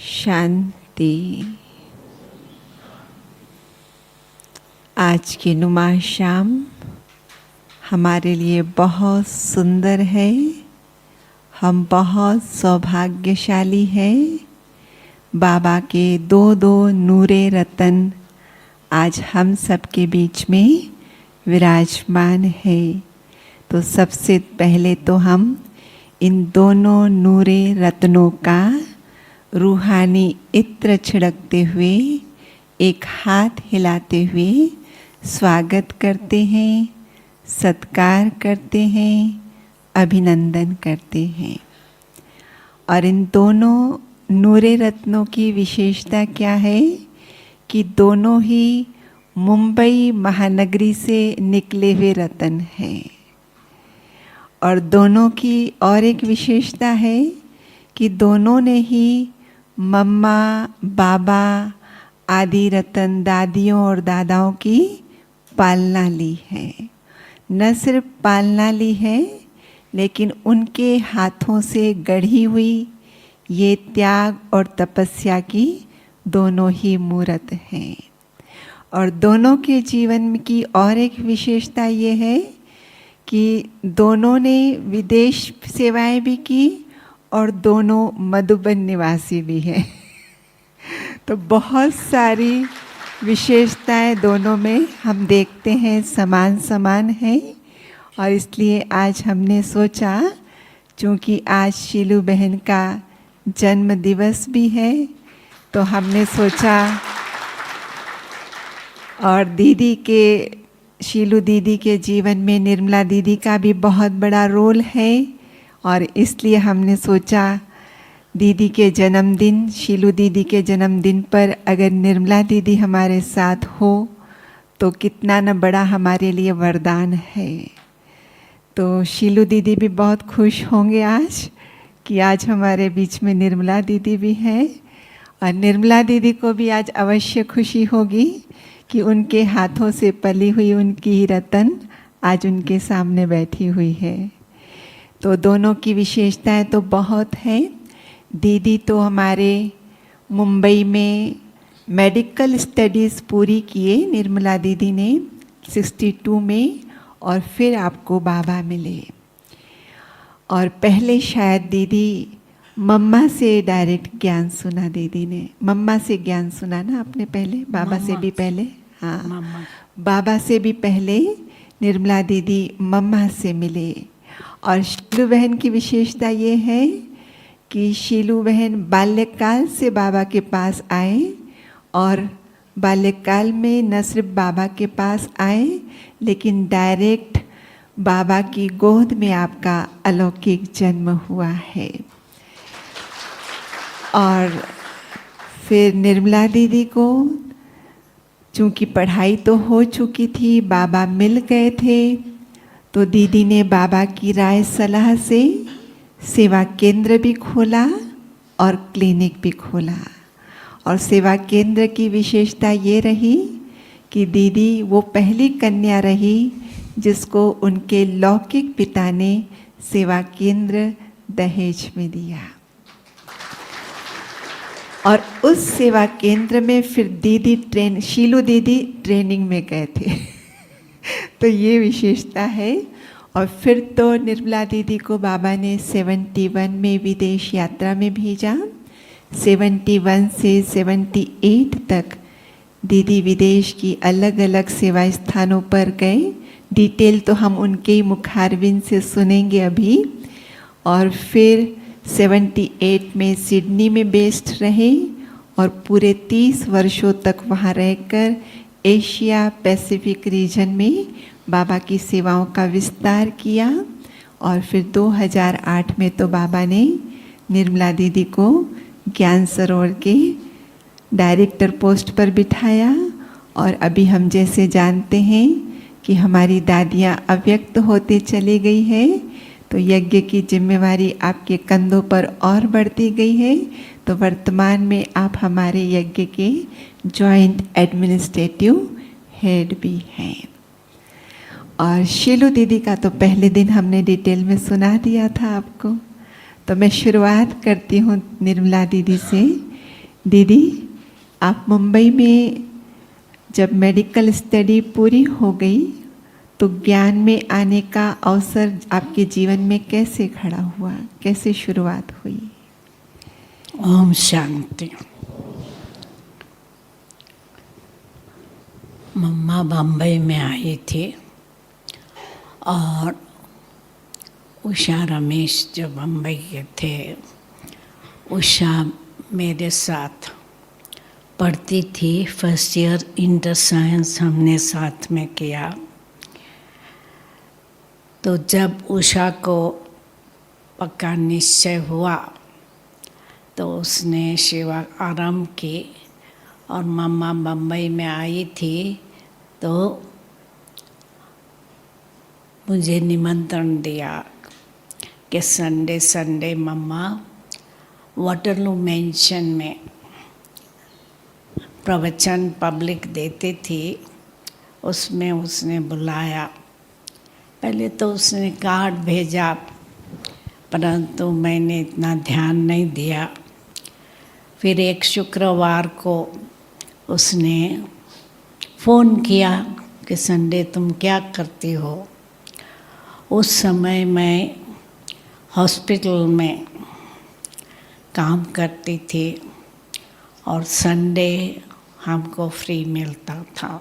शांति। आज की नुमा शाम हमारे लिए बहुत सुंदर है। हम बहुत सौभाग्यशाली हैं। बाबा के दो दो नूरे रतन आज हम सबके बीच में विराजमान है। तो सबसे पहले तो हम इन दोनों नूरे रत्नों का रूहानी इत्र छिड़कते हुए, एक हाथ हिलाते हुए स्वागत करते हैं, सत्कार करते हैं, अभिनंदन करते हैं। और इन दोनों नूरे रत्नों की विशेषता क्या है कि दोनों ही मुंबई महानगरी से निकले हुए रत्न हैं। और दोनों की और एक विशेषता है कि दोनों ने ही मम्मा, बाबा आदि रतन दादियों और दादाओं की पालना ली है। न सिर्फ पालना ली है, लेकिन उनके हाथों से गढ़ी हुई ये त्याग और तपस्या की दोनों ही मूर्त हैं। और दोनों के जीवन की और एक विशेषता ये है कि दोनों ने विदेश सेवाएं भी की और दोनों मधुबन निवासी भी हैं। तो बहुत सारी विशेषताएं दोनों में हम देखते हैं समान हैं। और इसलिए आज हमने सोचा, चूँकि आज शीलू बहन का जन्म दिवस भी है, तो हमने सोचा, और दीदी के शीलू दीदी के जीवन में निर्मला दीदी का भी बहुत बड़ा रोल है। और इसलिए हमने सोचा दीदी के जन्मदिन, शीलू दीदी के जन्मदिन पर अगर निर्मला दीदी हमारे साथ हो तो कितना न बड़ा हमारे लिए वरदान है। तो शीलू दीदी भी बहुत खुश होंगे आज कि आज हमारे बीच में निर्मला दीदी भी हैं। और निर्मला दीदी को भी आज अवश्य खुशी होगी कि उनके हाथों से पली हुई उनकी ही रतन आज उनके सामने बैठी हुई है। तो दोनों की विशेषताएं तो बहुत हैं। दीदी तो हमारे मुंबई में मेडिकल स्टडीज़ पूरी किए निर्मला दीदी ने 62 में, और फिर आपको बाबा मिले। और पहले शायद दीदी मम्मा से डायरेक्ट ज्ञान सुना। दीदी ने मम्मा से ज्ञान सुना ना आपने पहले, बाबा से भी पहले। हाँ, बाबा से भी पहले निर्मला दीदी मम्मा से मिले। और शीलू बहन की विशेषता ये है कि शीलू बहन बाल्यकाल से बाबा के पास आए, और बाल्यकाल में न सिर्फ बाबा के पास आए, लेकिन डायरेक्ट बाबा की गोद में आपका अलौकिक जन्म हुआ है। और फिर निर्मला दीदी को चूँकि पढ़ाई तो हो चुकी थी, बाबा मिल गए थे, तो दीदी ने बाबा की राय सलाह से सेवा केंद्र भी खोला और क्लिनिक भी खोला। और सेवा केंद्र की विशेषता ये रही कि दीदी वो पहली कन्या रही जिसको उनके लौकिक पिता ने सेवा केंद्र दहेज में दिया। और उस सेवा केंद्र में फिर दीदी शीलू दीदी ट्रेनिंग में गए थे। तो ये विशेषता है। और फिर तो निर्मला दीदी को बाबा ने 71 में विदेश यात्रा में भेजा। 71 से 78 तक दीदी विदेश की अलग अलग सेवा स्थानों पर गए। डिटेल तो हम उनके ही मुखारविंद से सुनेंगे अभी। और फिर 78 में सिडनी में बेस्ड रहे, और पूरे 30 वर्षों तक वहाँ रहकर एशिया पैसिफिक रीजन में बाबा की सेवाओं का विस्तार किया। और फिर 2008 में तो बाबा ने निर्मला दीदी को ज्ञान सरोवर के डायरेक्टर पोस्ट पर बिठाया। और अभी हम जैसे जानते हैं कि हमारी दादियाँ अव्यक्त होते चली गई है, तो यज्ञ की जिम्मेवारी आपके कंधों पर और बढ़ती गई है। तो वर्तमान में आप हमारे यज्ञ के जॉइंट एडमिनिस्ट्रेटिव हेड भी हैं। और शीलू दीदी का तो पहले दिन हमने डिटेल में सुना दिया था आपको। तो मैं शुरुआत करती हूँ निर्मला दीदी से दीदी, आप मुंबई में जब मेडिकल स्टडी पूरी हो गई तो ज्ञान में आने का अवसर आपके जीवन में कैसे खड़ा हुआ, कैसे शुरुआत हुई? ओम शांति। मम्मा बम्बई में आई थी और उषा रमेश जो बम्बई के थे, उषा मेरे साथ पढ़ती थी। फर्स्ट ईयर इंटर साइंस हमने साथ में किया। तो जब उषा को पक्का निश्चय हुआ तो उसने सेवा आरंभ की और मम्मा बम्बई में आई थी तो मुझे निमंत्रण दिया कि संडे मम्मा वाटरलू मेंशन में प्रवचन पब्लिक देती थी, उसमें उसने बुलाया। पहले तो उसने कार्ड भेजा परंतु मैंने इतना ध्यान नहीं दिया। फिर एक शुक्रवार को उसने फ़ोन किया कि संडे तुम क्या करती हो। उस समय मैं हॉस्पिटल में काम करती थी और संडे हमको फ्री मिलता था।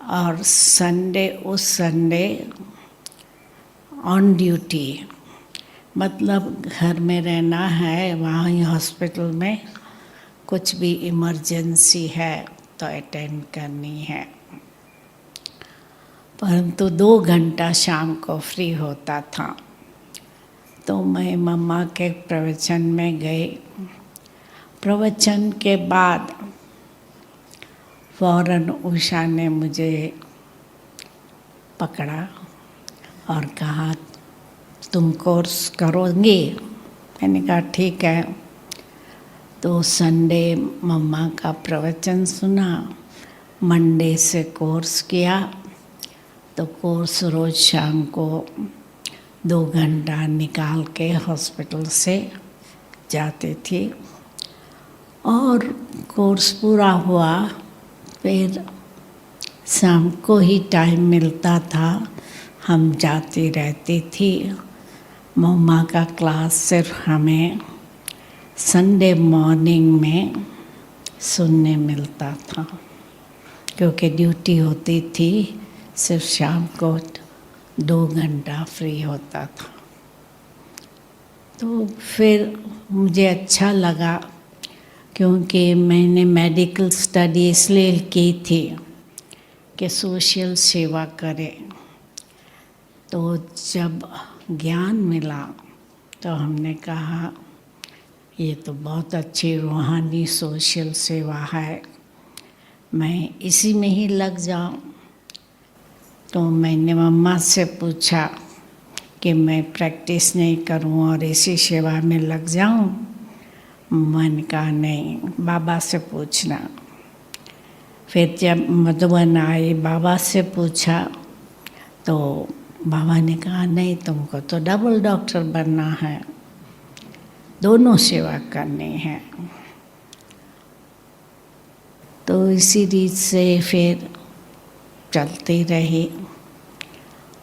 और उस संडे ऑन ड्यूटी, मतलब घर में रहना है, वहाँ ही हॉस्पिटल में कुछ भी इमरजेंसी है तो अटेंड करनी है। परंतु 2 घंटा शाम को फ्री होता था तो मैं मम्मा के प्रवचन में गई। प्रवचन के बाद फौरन उषा ने मुझे पकड़ा और कहा तुम कोर्स करोगी? मैंने कहा ठीक है। तो संडे मम्मा का प्रवचन सुना, मंडे से कोर्स किया। तो कोर्स रोज़ शाम को 2 घंटा निकाल के हॉस्पिटल से जाती थी और कोर्स पूरा हुआ। फिर शाम को ही टाइम मिलता था, हम जाती रहती थी। मम्मा का क्लास सिर्फ हमें संडे मॉर्निंग में सुनने मिलता था क्योंकि ड्यूटी होती थी, सिर्फ शाम को 2 घंटा फ्री होता था। तो फिर मुझे अच्छा लगा क्योंकि मैंने मेडिकल स्टडी इसलिए की थी कि सोशल सेवा करें। तो जब ज्ञान मिला तो हमने कहा ये तो बहुत अच्छी रूहानी सोशल सेवा है, मैं इसी में ही लग जाऊं। तो मैंने मम्मा से पूछा कि मैं प्रैक्टिस नहीं करूं और इसी सेवा में लग जाऊं। मैंने कहा नहीं, बाबा से पूछना। फिर जब मधुबन आई, बाबा से पूछा तो बाबा ने कहा नहीं, तुमको तो डबल डॉक्टर बनना है, दोनों सेवा करनी है। तो इसी रीत से फिर चलती रही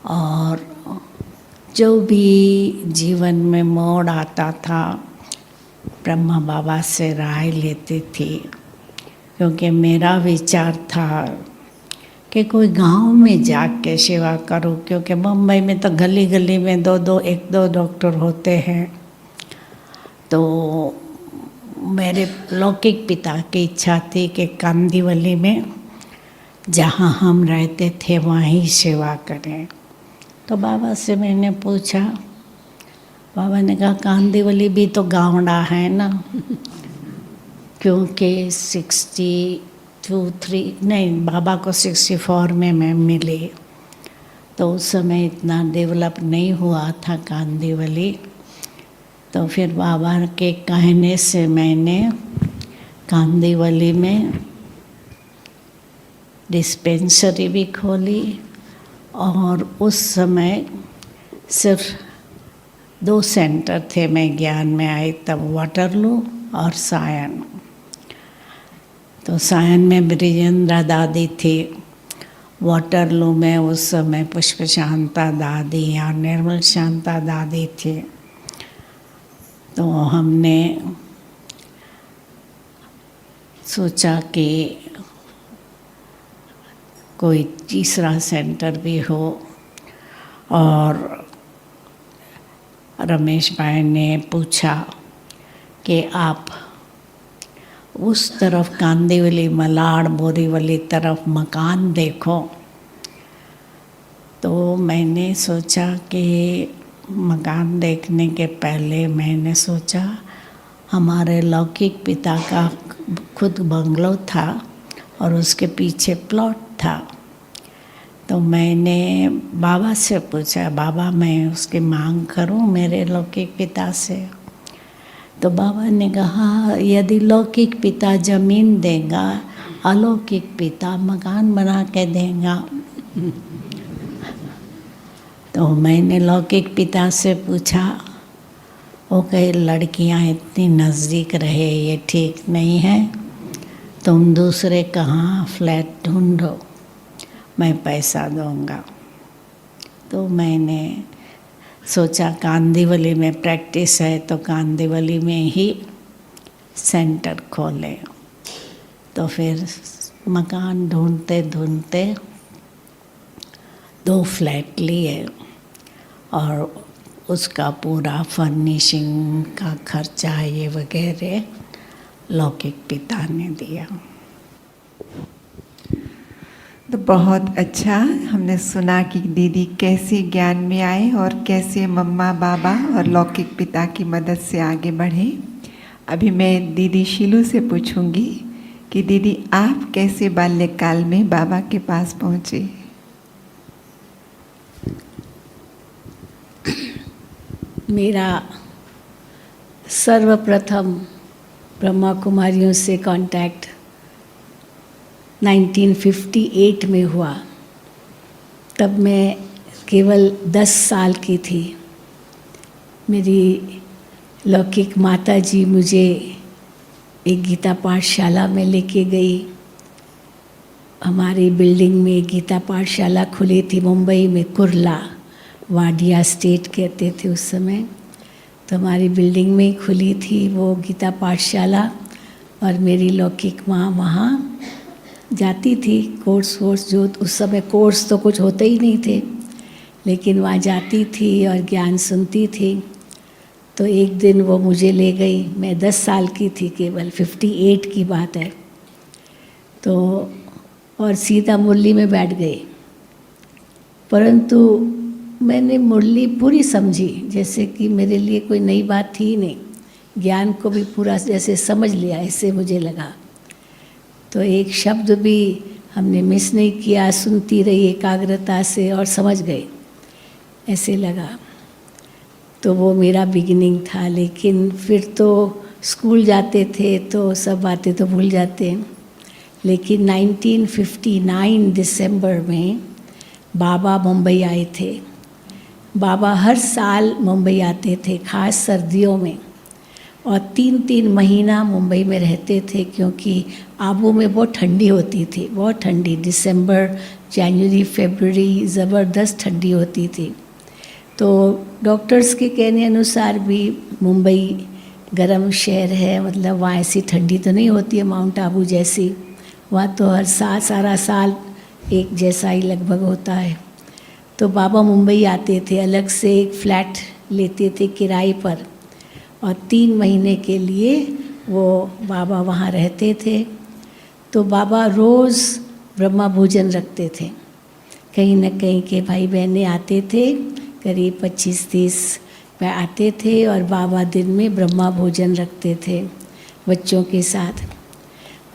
और जो भी जीवन में मोड़ आता था ब्रह्मा बाबा से राय लेती थी क्योंकि मेरा विचार था कि कोई गांव में जाके सेवा करूं, क्योंकि मुंबई में तो गली गली में 1-2 डॉक्टर होते हैं। तो मेरे लौकिक पिता की इच्छा थी कि कांदिवली में जहाँ हम रहते थे वहीं सेवा करें। तो बाबा से मैंने पूछा, बाबा ने कहा कांदिवली भी तो गाँवड़ा है ना क्योंकि बाबा को 64 में मैं मिली तो उस समय इतना डेवलप नहीं हुआ था कांदिवली। तो फिर बाबा के कहने से मैंने कांदिवली में डिस्पेंसरी भी खोली और उस समय सिर्फ 2 सेंटर थे। मैं ज्ञान में आई तब वाटरलू और सायन। तो सायन में ब्रिजेंद्रा दादी थी, वाटरलू में उस समय पुष्प शांता दादी और निर्मल शांता दादी थी। तो हमने सोचा कि कोई तीसरा सेंटर भी हो, और रमेश भाई ने पूछा कि आप उस तरफ कांदिवली मलाड बोरीवली तरफ मकान देखो। तो मैंने सोचा कि मकान देखने के पहले मैंने सोचा हमारे लौकिक पिता का खुद बंगलो था और उसके पीछे प्लॉट था। तो मैंने बाबा से पूछा, बाबा मैं उसकी मांग करूं मेरे लौकिक पिता से? तो बाबा ने कहा यदि लौकिक पिता जमीन देगा, अलौकिक पिता मकान बना के देगा। तो मैंने लौकिक पिता से पूछा, वो कहे लड़कियां इतनी नज़दीक रहे ये ठीक नहीं है, तुम दूसरे कहाँ फ्लैट ढूंढो, मैं पैसा दूंगा। तो मैंने सोचा कांदिवली में प्रैक्टिस है तो कांदिवली में ही सेंटर खोले। तो फिर मकान ढूंढते ढूंढते 2 फ्लैट लिए और उसका पूरा फर्निशिंग का खर्चा ये वगैरह लौकिक पिता ने दिया। तो बहुत अच्छा हमने सुना कि दीदी कैसे ज्ञान में आए और कैसे मम्मा बाबा और लौकिक पिता की मदद से आगे बढ़े। अभी मैं दीदी शीलू से पूछूंगी कि दीदी आप कैसे बाल्यकाल में बाबा के पास पहुँचे? मेरा सर्वप्रथम ब्रह्मा कुमारियों से कांटेक्ट 1958 में हुआ। तब मैं केवल 10 साल की थी। मेरी लौकिक माता जी मुझे एक गीता पाठशाला में लेके गई। हमारी बिल्डिंग में गीता पाठशाला खुली थी मुंबई में, कुर्ला वाडिया स्टेट कहते थे उस समय। तो हमारी बिल्डिंग में ही खुली थी वो गीता पाठशाला, और मेरी लौकिक माँ वहाँ जाती थी। कोर्स जो उस समय कोर्स तो कुछ होते ही नहीं थे, लेकिन वहाँ जाती थी और ज्ञान सुनती थी। तो एक दिन वो मुझे ले गई, मैं 10 साल की थी केवल, 58 की बात है। तो और सीधा मुरली में बैठ गई, परंतु मैंने मुरली पूरी समझी जैसे कि मेरे लिए कोई नई बात थी ही नहीं। ज्ञान को भी पूरा जैसे समझ लिया, ऐसे मुझे लगा। तो एक शब्द भी हमने मिस नहीं किया, सुनती रही एकाग्रता से और समझ गए, ऐसे लगा। तो वो मेरा बिगिनिंग था। लेकिन फिर तो स्कूल जाते थे तो सब बातें तो भूल जाते हैं। लेकिन 1959 दिसंबर में बाबा मुंबई आए थे। बाबा हर साल मुंबई आते थे, खास सर्दियों में, और 3-3 महीना मुंबई में रहते थे, क्योंकि आबू में बहुत ठंडी होती थी, बहुत ठंडी। दिसंबर, जनवरी, फरवरी ज़बरदस्त ठंडी होती थी। तो डॉक्टर्स के कहने अनुसार भी मुंबई गर्म शहर है, मतलब वहाँ ऐसी ठंडी तो नहीं होती है माउंट आबू जैसी। वहाँ तो हर साल सारा साल एक जैसा ही लगभग होता है। तो बाबा मुंबई आते थे, अलग से एक फ्लैट लेते थे किराए पर, और 3 महीने के लिए वो बाबा वहाँ रहते थे। तो बाबा रोज़ ब्रह्मा भोजन रखते थे। कहीं न कहीं के भाई बहनें आते थे, करीब 25-30 में आते थे, और बाबा दिन में ब्रह्मा भोजन रखते थे बच्चों के साथ।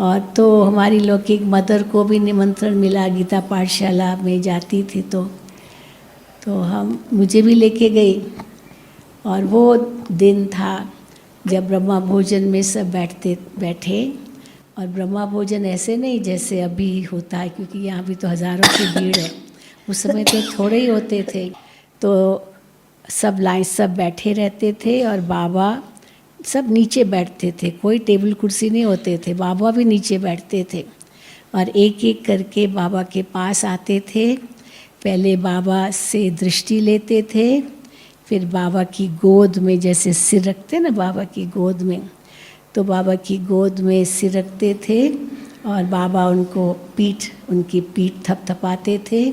और तो हमारी लौकिक मदर को भी निमंत्रण मिला, गीता पाठशाला में जाती थी तो मुझे भी लेके गई। और वो दिन था जब ब्रह्मा भोजन में सब बैठे। और ब्रह्मा भोजन ऐसे नहीं जैसे अभी होता है, क्योंकि यहाँ भी तो हज़ारों की भीड़ है। उस समय तो थोड़े ही होते थे। तो सब लाइन सब बैठे रहते थे, और बाबा सब नीचे बैठते थे, कोई टेबल कुर्सी नहीं होते थे, बाबा भी नीचे बैठते थे और एक एक करके बाबा के पास आते थे। पहले बाबा से दृष्टि लेते थे, फिर बाबा की गोद में, जैसे सिर रखते ना बाबा की गोद में, तो बाबा की गोद में सिर रखते थे और बाबा उनकी पीठ थपथपाते थे।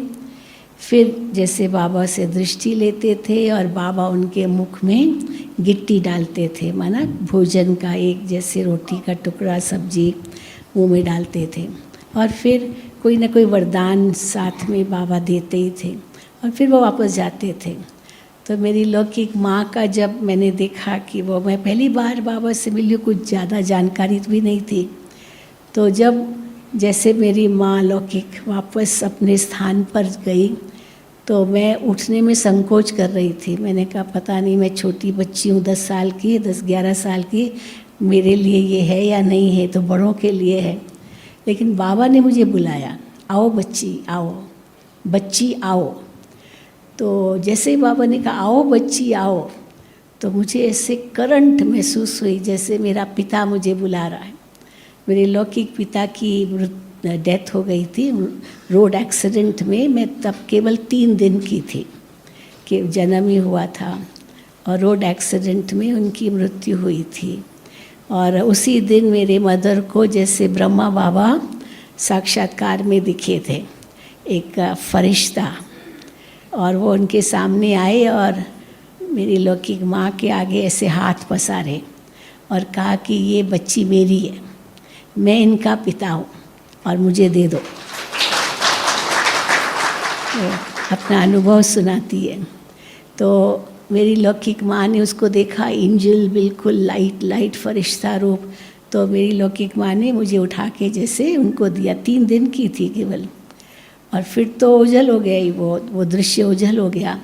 फिर जैसे बाबा से दृष्टि लेते थे और बाबा उनके मुख में गिट्टी डालते थे, माना भोजन का एक जैसे रोटी का टुकड़ा सब्जी मुँह में डालते थे और फिर कोई ना कोई वरदान साथ में बाबा देते ही थे और फिर वो वापस जाते थे। तो मेरी लौकिक माँ का जब मैंने देखा कि वो, मैं पहली बार बाबा से मिली, कुछ ज़्यादा जानकारी भी नहीं थी, तो जब जैसे मेरी माँ लौकिक वापस अपने स्थान पर गई तो मैं उठने में संकोच कर रही थी। मैंने कहा पता नहीं, मैं छोटी बच्ची हूँ, 10 साल की, 10-11 साल की, मेरे लिए ये है या नहीं है, तो बड़ों के लिए है। लेकिन बाबा ने मुझे बुलाया, आओ बच्ची आओ, बच्ची आओ। तो जैसे ही बाबा ने कहा आओ बच्ची आओ, तो मुझे ऐसे करंट महसूस हुई जैसे मेरा पिता मुझे बुला रहा है। मेरे लौकिक पिता की डेथ हो गई थी रोड एक्सीडेंट में। मैं तब केवल 3 दिन की थी कि जन्म ही हुआ था और रोड एक्सीडेंट में उनकी मृत्यु हुई थी। और उसी दिन मेरे मदर को जैसे ब्रह्मा बाबा साक्षात्कार में दिखे थे, एक फरिश्ता, और वो उनके सामने आए और मेरी लौकिक माँ के आगे ऐसे हाथ पसारे और कहा कि ये बच्ची मेरी है, मैं इनका पिता हूँ और मुझे दे दो। तो अपना अनुभव सुनाती है। तो मेरी लौकिक माँ ने उसको देखा, एंजल, बिल्कुल लाइट फरिश्ता रूप। तो मेरी लौकिक माँ ने मुझे उठा के जैसे उनको दिया। 3 दिन की थी केवल, और फिर तो ओझल हो गया ही, वो दृश्य ओझल हो गया।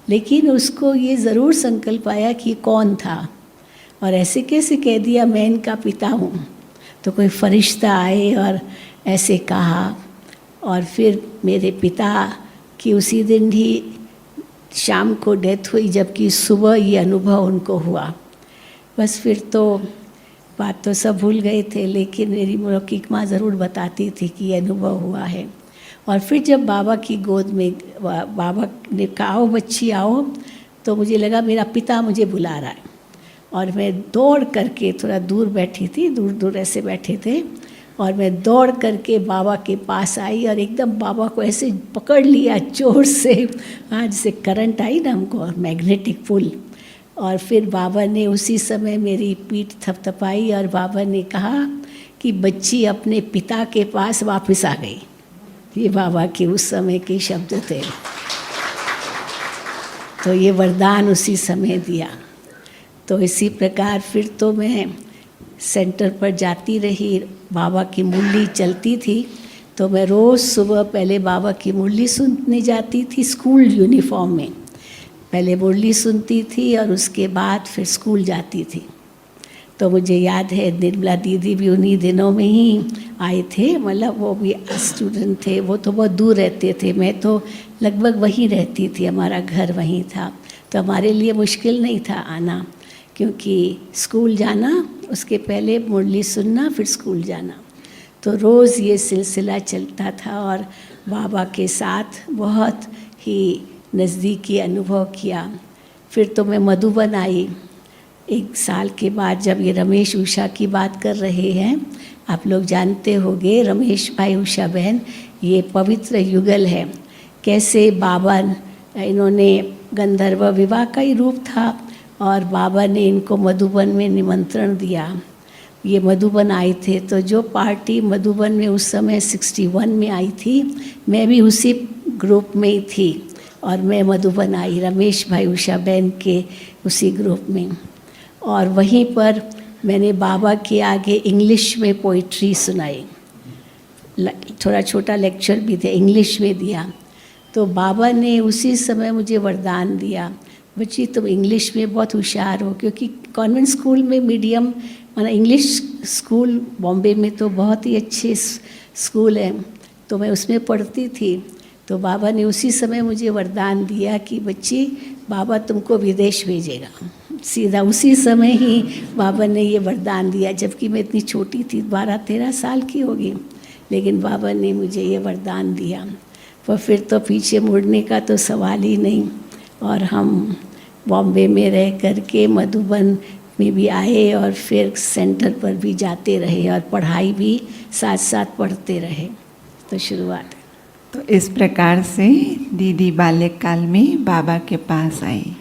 लेकिन उसको ये ज़रूर संकल्प आया कि कौन था, और ऐसे कैसे कह दिया मैं इनका पिता हूँ। तो कोई फरिश्ता आए और ऐसे कहा, और फिर मेरे पिता की उसी दिन ही शाम को डेथ हुई, जबकि सुबह ये अनुभव उनको हुआ। बस फिर तो बात तो सब भूल गए थे, लेकिन मेरी लौकिक माँ ज़रूर बताती थी कि ये अनुभव हुआ है। और फिर जब बाबा की गोद में बाबा ने कहा आओ बच्ची आओ, तो मुझे लगा मेरा पिता मुझे बुला रहा है। और मैं दौड़ करके, थोड़ा दूर बैठी थी, दूर ऐसे बैठे थे, और मैं दौड़ करके बाबा के पास आई और एकदम बाबा को ऐसे पकड़ लिया जोर से, आज से करंट आई ना हमको, मैग्नेटिक पुल। और फिर बाबा ने उसी समय मेरी पीठ थपथपाई और बाबा ने कहा कि बच्ची अपने पिता के पास वापस आ गई। ये बाबा के उस समय के शब्द थे। तो ये वरदान उसी समय दिया। तो इसी प्रकार फिर तो मैं सेंटर पर जाती रही, बाबा की मुरली चलती थी, तो मैं रोज़ सुबह पहले बाबा की मुरली सुनने जाती थी स्कूल यूनिफॉर्म में। पहले मुरली सुनती थी और उसके बाद फिर स्कूल जाती थी। तो मुझे याद है निर्मला दीदी भी उन्हीं दिनों में ही आए थे, मतलब वो भी स्टूडेंट थे। वो तो बहुत दूर रहते थे, मैं तो लगभग वहीं रहती थी, हमारा घर वहीं था। तो हमारे लिए मुश्किल नहीं था आना, क्योंकि स्कूल जाना, उसके पहले मुरली सुनना, फिर स्कूल जाना। तो रोज़ ये सिलसिला चलता था और बाबा के साथ बहुत ही नज़दीकी अनुभव किया। फिर तो मैं मधुबन आई 1 साल के बाद, जब ये रमेश उषा की बात कर रहे हैं, आप लोग जानते होंगे रमेश भाई उषा बहन, ये पवित्र युगल है। कैसे बाबा, इन्होंने गंधर्व विवाह का ही रूप था और बाबा ने इनको मधुबन में निमंत्रण दिया। ये मधुबन आए थे, तो जो पार्टी मधुबन में उस समय 61 में आई थी, मैं भी उसी ग्रुप में ही थी और मैं मधुबन आई रमेश भाई उषा बहन के उसी ग्रुप में। और वहीं पर मैंने बाबा के आगे इंग्लिश में पोइट्री सुनाई, थोड़ा छोटा लेक्चर भी थे, इंग्लिश में दिया। तो बाबा ने उसी समय मुझे वरदान दिया, बच्ची तुम इंग्लिश में बहुत होशियार हो, क्योंकि कॉन्वेंट स्कूल में मीडियम, माना इंग्लिश स्कूल बॉम्बे में तो बहुत ही अच्छे स्कूल है, तो मैं उसमें पढ़ती थी। तो बाबा ने उसी समय मुझे वरदान दिया कि बच्ची बाबा तुमको विदेश भेजेगा, सीधा उसी समय ही बाबा ने ये वरदान दिया, जबकि मैं इतनी छोटी थी, 12-13 साल की होगी, लेकिन बाबा ने मुझे ये वरदान दिया। पर फिर तो पीछे मुड़ने का तो सवाल ही नहीं। और हम बॉम्बे में रह करके मधुबन में भी आए और फिर सेंटर पर भी जाते रहे और पढ़ाई भी साथ साथ पढ़ते रहे। तो शुरुआत। तो इस प्रकार से दीदी बाल्यकाल में बाबा के पास आई।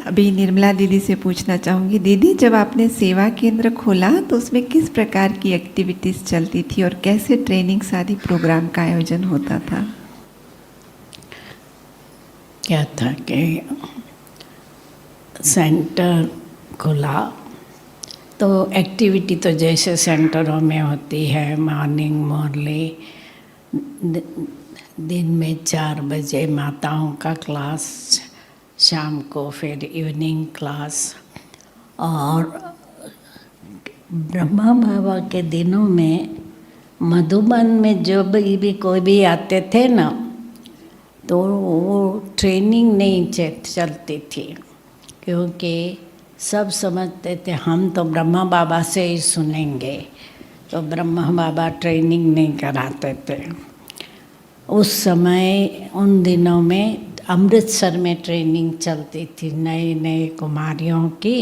अभी निर्मला दीदी से पूछना चाहूँगी, दीदी जब आपने सेवा केंद्र खोला तो उसमें किस प्रकार की एक्टिविटीज़ चलती थी और कैसे ट्रेनिंग आदि प्रोग्राम का आयोजन होता था? क्या था कि सेंटर खुला तो एक्टिविटी तो जैसे सेंटरों में होती है, मॉर्निंग मॉर्ली दिन में 4 बजे माताओं का क्लास, शाम को फिर इवनिंग क्लास। और ब्रह्मा बाबा के दिनों में मधुबन में जो भी कोई भी आते थे ना, तो वो ट्रेनिंग नहीं चलती थी, क्योंकि सब समझते थे हम तो ब्रह्मा बाबा से ही सुनेंगे, तो ब्रह्मा बाबा ट्रेनिंग नहीं कराते थे। उस समय उन दिनों में अमृतसर में ट्रेनिंग चलती थी, नए नए कुमारियों की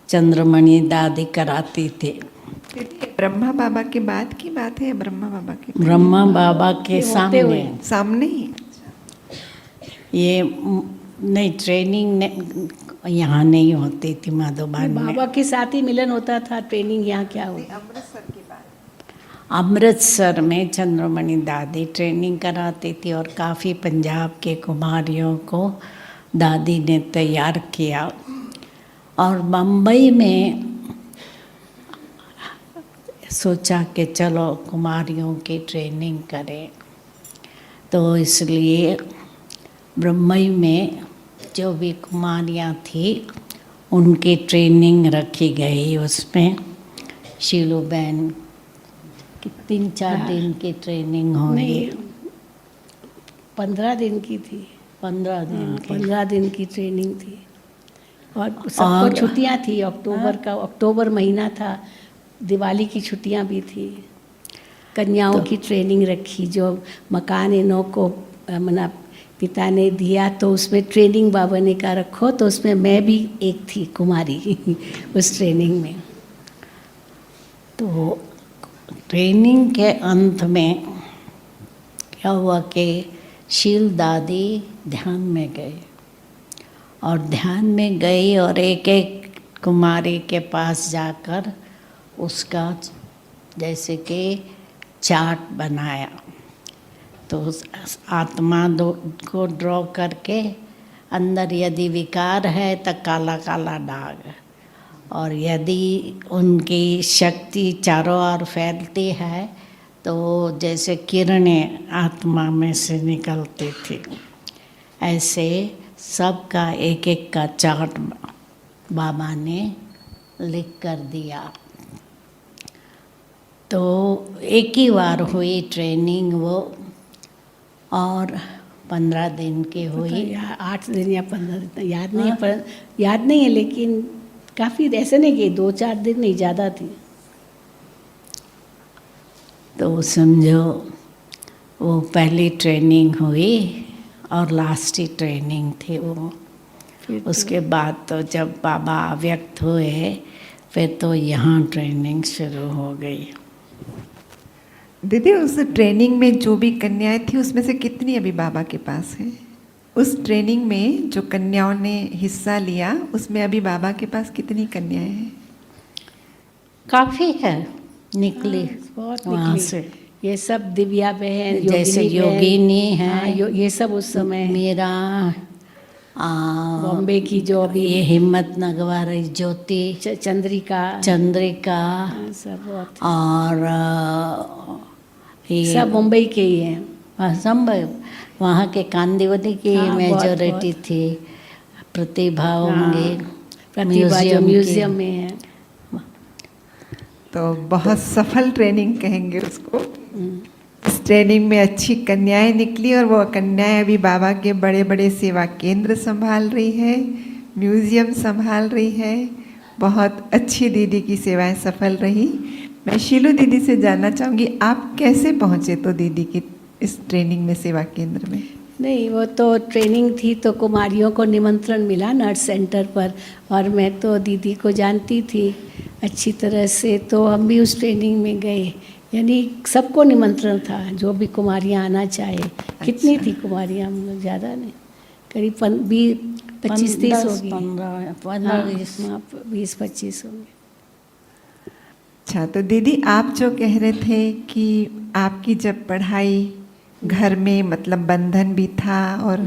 चंद्रमणि दादी कराती थी। ब्रह्मा बाबा के बाद की बात है? ब्रह्मा बाबा के ब्रह्मा बाबा के सामने सामने ही ये नहीं, ट्रेनिंग यहाँ नहीं होती थी मधुबन में। बाबा के साथ ही मिलन होता था, ट्रेनिंग यहाँ क्या होती? अमृतसर की बात। अमृतसर में चंद्रमणि दादी ट्रेनिंग कराती थी और काफ़ी पंजाब के कुमारियों को दादी ने तैयार किया। और बम्बई में सोचा कि चलो कुमारियों की ट्रेनिंग करें, तो इसलिए बम्बई में जो भी कुमारियाँ थी उनकी ट्रेनिंग रखी गई। उसमें शीलू बहन की 3-4 दिन की ट्रेनिंग हुई। 15 दिन की थी। 15 दिन की 15 दिन की ट्रेनिंग थी। और सबको छुट्टियां थी। अक्टूबर महीना था, दिवाली की छुट्टियां भी थी। कन्याओं की ट्रेनिंग रखी, जो मकान इनों को मना पिता ने दिया, तो उसमें ट्रेनिंग बाबा ने कहा रखो, तो उसमें मैं भी एक थी कुमारी उस ट्रेनिंग में। तो ट्रेनिंग के अंत में क्या हुआ कि शील दादी ध्यान में गई, और ध्यान में गई और एक एक कुमारी के पास जाकर उसका जैसे कि चार्ट बनाया। तो उस आत्मा को ड्रॉ करके अंदर यदि विकार है तो काला काला दाग, और यदि उनकी शक्ति चारों ओर फैलती है तो जैसे किरणें आत्मा में से निकलती थी। ऐसे सबका एक एक का चार्ट बाबा ने लिख कर दिया। तो एक ही बार हुई ट्रेनिंग वो, और 15 दिन की हुई। 8 दिन या 15 दिन याद नहीं है, पर याद नहीं है, लेकिन काफ़ी ऐसे नहीं कि 2-4 दिन नहीं, ज़्यादा थी। तो समझो वो पहली ट्रेनिंग हुई और लास्ट ही ट्रेनिंग थी वो। उसके बाद तो जब बाबा व्यक्त हुए फिर तो यहाँ ट्रेनिंग शुरू हो गई। दीदी उस ट्रेनिंग में जो भी कन्याएं थी उसमें से कितनी अभी बाबा के पास है? उस ट्रेनिंग में जो कन्याओं ने हिस्सा लिया उसमें अभी बाबा के पास कितनी कन्याएं हैं? काफ़ी है, निकली बहुत वहाँ निकली। से। ये सब दिव्या बहन, जैसे योगिनी बहन, योगिनी है, हाँ, ये सब उस समय मेरा बॉम्बे की जो अभी ये हिम्मत नगवार ज्योति, चंद्रिका सब बहुत, और ये सब मुंबई के ही हैं। सब वहाँ के कांदिवली की हाँ, मेजॉरिटी थी। प्रतिभा होंगे, प्रतिभा जो म्यूजियम में है। तो बहुत सफल ट्रेनिंग कहेंगे उसको। इस ट्रेनिंग में अच्छी कन्याएं निकली और वो कन्याएं अभी बाबा के बड़े बड़े सेवा केंद्र संभाल रही है, म्यूज़ियम संभाल रही है। बहुत अच्छी दीदी की सेवाएं सफल रही। मैं शीलू दीदी से जानना चाहूँगी, आप कैसे पहुँचे तो दीदी की इस ट्रेनिंग में, सेवा केंद्र में? नहीं, वो तो ट्रेनिंग थी तो कुमारियों को निमंत्रण मिला नर्स सेंटर पर, और मैं तो दीदी को जानती थी अच्छी तरह से, तो हम भी उस ट्रेनिंग में गए। यानी सबको निमंत्रण था, जो भी कुमारियाँ आना चाहे। कितनी थी कुमारियाँ? हम लोग ज़्यादा नहीं, करीब 25-30 होगी। 20-25 होंगे। अच्छा, तो दीदी आप जो कह रहे थे कि आपकी जब पढ़ाई घर में मतलब बंधन भी था और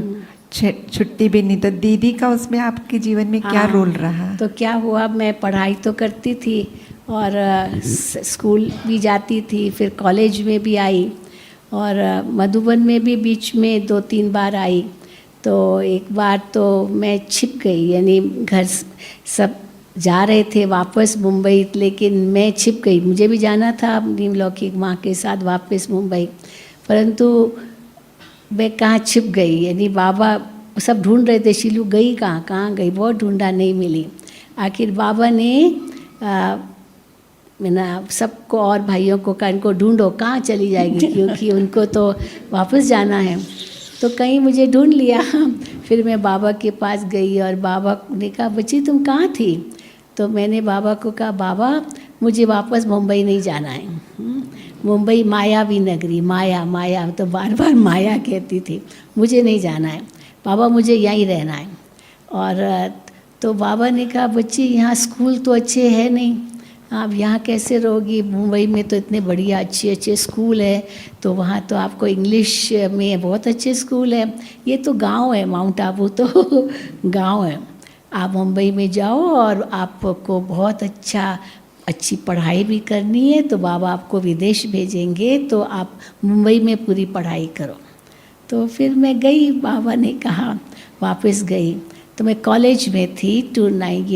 छुट्टी भी नहीं, तो दीदी का उसमें आपके जीवन में क्या रोल रहा? तो क्या हुआ, मैं पढ़ाई तो करती थी और स्कूल भी जाती थी, फिर कॉलेज में भी आई, और मधुबन में भी बीच में 2-3 बार आई। तो एक बार तो मैं छिप गई, यानी घर सब जा रहे थे वापस मुंबई, लेकिन मैं छिप गई। मुझे भी जाना था अपनी लौकिक माँ के साथ वापस मुंबई, परंतु मैं कहाँ छिप गई। यानी बाबा सब ढूंढ रहे थे, शीलू गई कहाँ गई, बहुत ढूंढा, नहीं मिली। आखिर बाबा ने मैंने सबको और भाइयों को कहा, इनको ढूंढो कहाँ चली जाएगी, क्योंकि उनको तो वापस जाना है। तो कहीं मुझे ढूंढ लिया। फिर मैं बाबा के पास गई और बाबा ने कहा, बच्ची तुम कहाँ थी? तो मैंने बाबा को कहा, बाबा मुझे वापस मुंबई नहीं जाना है। मुंबई मायावी नगरी, माया तो बार बार माया कहती थी, मुझे नहीं जाना है बाबा, मुझे यहीं रहना है। और तो बाबा ने कहा, बच्ची यहाँ स्कूल तो अच्छे हैं नहीं, आप यहाँ कैसे रहोगी? मुंबई में तो इतने बढ़िया अच्छे स्कूल है, तो वहाँ तो आपको इंग्लिश में बहुत अच्छे स्कूल है। ये तो गांव है, माउंट आबू तो गांव है। आप मुंबई में जाओ और आपको बहुत अच्छी पढ़ाई भी करनी है, तो बाबा आपको विदेश भेजेंगे, तो आप मुंबई में पूरी पढ़ाई करो। तो फिर मैं गई, बाबा ने कहा, वापस गई। तो मैं कॉलेज में थी, ये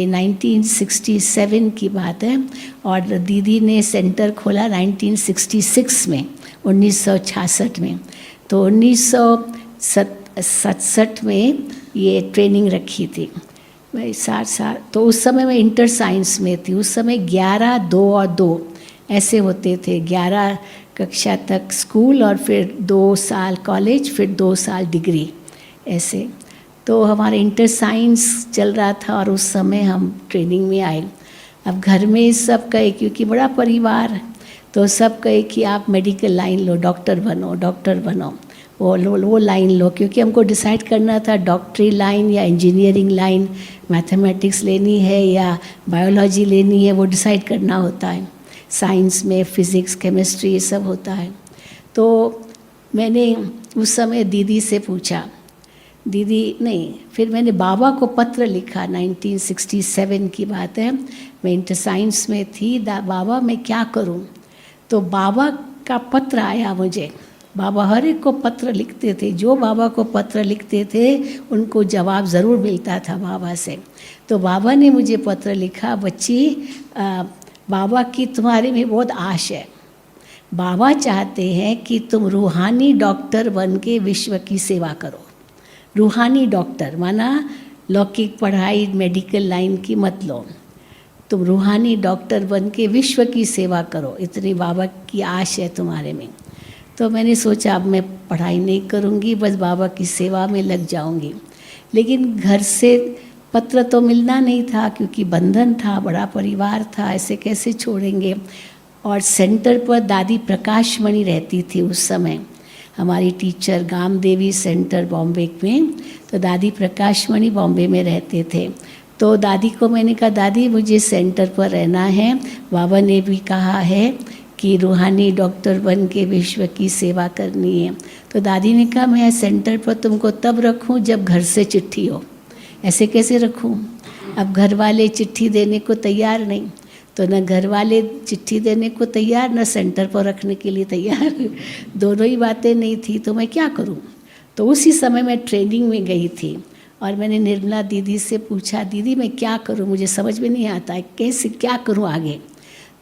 1967 की बात है, और दीदी ने सेंटर खोला 1966 में, 1966 में। तो 1967 में ये ट्रेनिंग रखी थी। मैं 60 तो उस समय मैं इंटर साइंस में थी। उस समय 11, 2 और 2 ऐसे होते थे। 11 कक्षा तक स्कूल और फिर 2 साल कॉलेज, फिर 2 साल डिग्री, ऐसे। तो हमारा इंटर साइंस चल रहा था और उस समय हम ट्रेनिंग में आए। अब घर में सब कहे, क्योंकि बड़ा परिवार, तो सब कहे कि आप मेडिकल लाइन लो, डॉक्टर बनो, वो लाइन लो, क्योंकि हमको डिसाइड करना था डॉक्टरी लाइन या इंजीनियरिंग लाइन, मैथमेटिक्स लेनी है या बायोलॉजी लेनी है, वो डिसाइड करना होता है। साइंस में फिज़िक्स, केमिस्ट्री ये सब होता है। तो मैंने उस समय दीदी से पूछा, फिर मैंने बाबा को पत्र लिखा। 1967 की बात है, मैं इंटर साइंस में थी। बाबा मैं क्या करूं? तो बाबा का पत्र आया मुझे। बाबा हर एक को पत्र लिखते थे, जो बाबा को पत्र लिखते थे उनको जवाब ज़रूर मिलता था बाबा से। तो बाबा ने मुझे पत्र लिखा, बच्ची बाबा की तुम्हारे में बहुत आश है। बाबा चाहते हैं कि तुम रूहानी डॉक्टर बन के विश्व की सेवा करो। रूहानी डॉक्टर माना लौकिक पढ़ाई मेडिकल लाइन की मत लो, तुम रूहानी डॉक्टर बन के विश्व की सेवा करो, इतनी बाबा की आश है तुम्हारे में। तो मैंने सोचा अब मैं पढ़ाई नहीं करूँगी, बस बाबा की सेवा में लग जाऊँगी। लेकिन घर से पत्र तो मिलना नहीं था, क्योंकि बंधन था, बड़ा परिवार था, ऐसे कैसे छोड़ेंगे। और सेंटर पर दादी प्रकाश मणि रहती थी उस समय, हमारी टीचर, गाम देवी सेंटर बॉम्बे में। तो दादी प्रकाश मणि बॉम्बे में रहते थे। तो दादी को मैंने कहा, दादी मुझे सेंटर पर रहना है, बाबा ने भी कहा है कि रूहानी डॉक्टर बन के विश्व की सेवा करनी है। तो दादी ने कहा, मैं सेंटर पर तुमको तब रखूं जब घर से चिट्ठी हो। ऐसे कैसे रखूं? अब घर वाले चिट्ठी देने को तैयार नहीं, तो न घर वाले चिट्ठी देने को तैयार, न सेंटर पर रखने के लिए तैयार, दोनों ही बातें नहीं थी। तो मैं क्या करूं? तो उसी समय मैं ट्रेनिंग में गई थी और मैंने निर्मला दीदी से पूछा, दीदी मैं क्या करूं, मुझे समझ में नहीं आता है, कैसे क्या करूं आगे।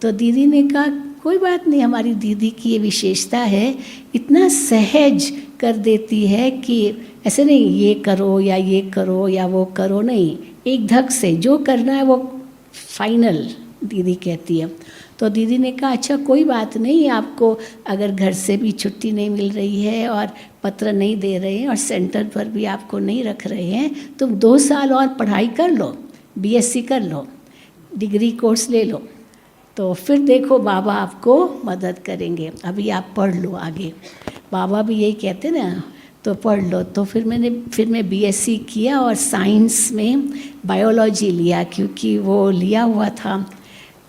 तो दीदी ने कहा, कोई बात नहीं, हमारी दीदी की ये विशेषता है, इतना सहज कर देती है कि ऐसे नहीं ये करो या वो करो, नहीं, एक धक से जो करना है वो फाइनल, दीदी कहती है। तो दीदी ने कहा अच्छा कोई बात नहीं, आपको अगर घर से भी छुट्टी नहीं मिल रही है और पत्र नहीं दे रहे हैं और सेंटर पर भी आपको नहीं रख रहे हैं, तुम 2 साल और पढ़ाई कर लो, बीएससी कर लो, डिग्री कोर्स ले लो, तो फिर देखो बाबा आपको मदद करेंगे, अभी आप पढ़ लो आगे। बाबा भी यही कहते ना, तो पढ़ लो। तो फिर मैं बीएससी किया और साइंस में बायोलॉजी लिया, क्योंकि वो लिया हुआ था।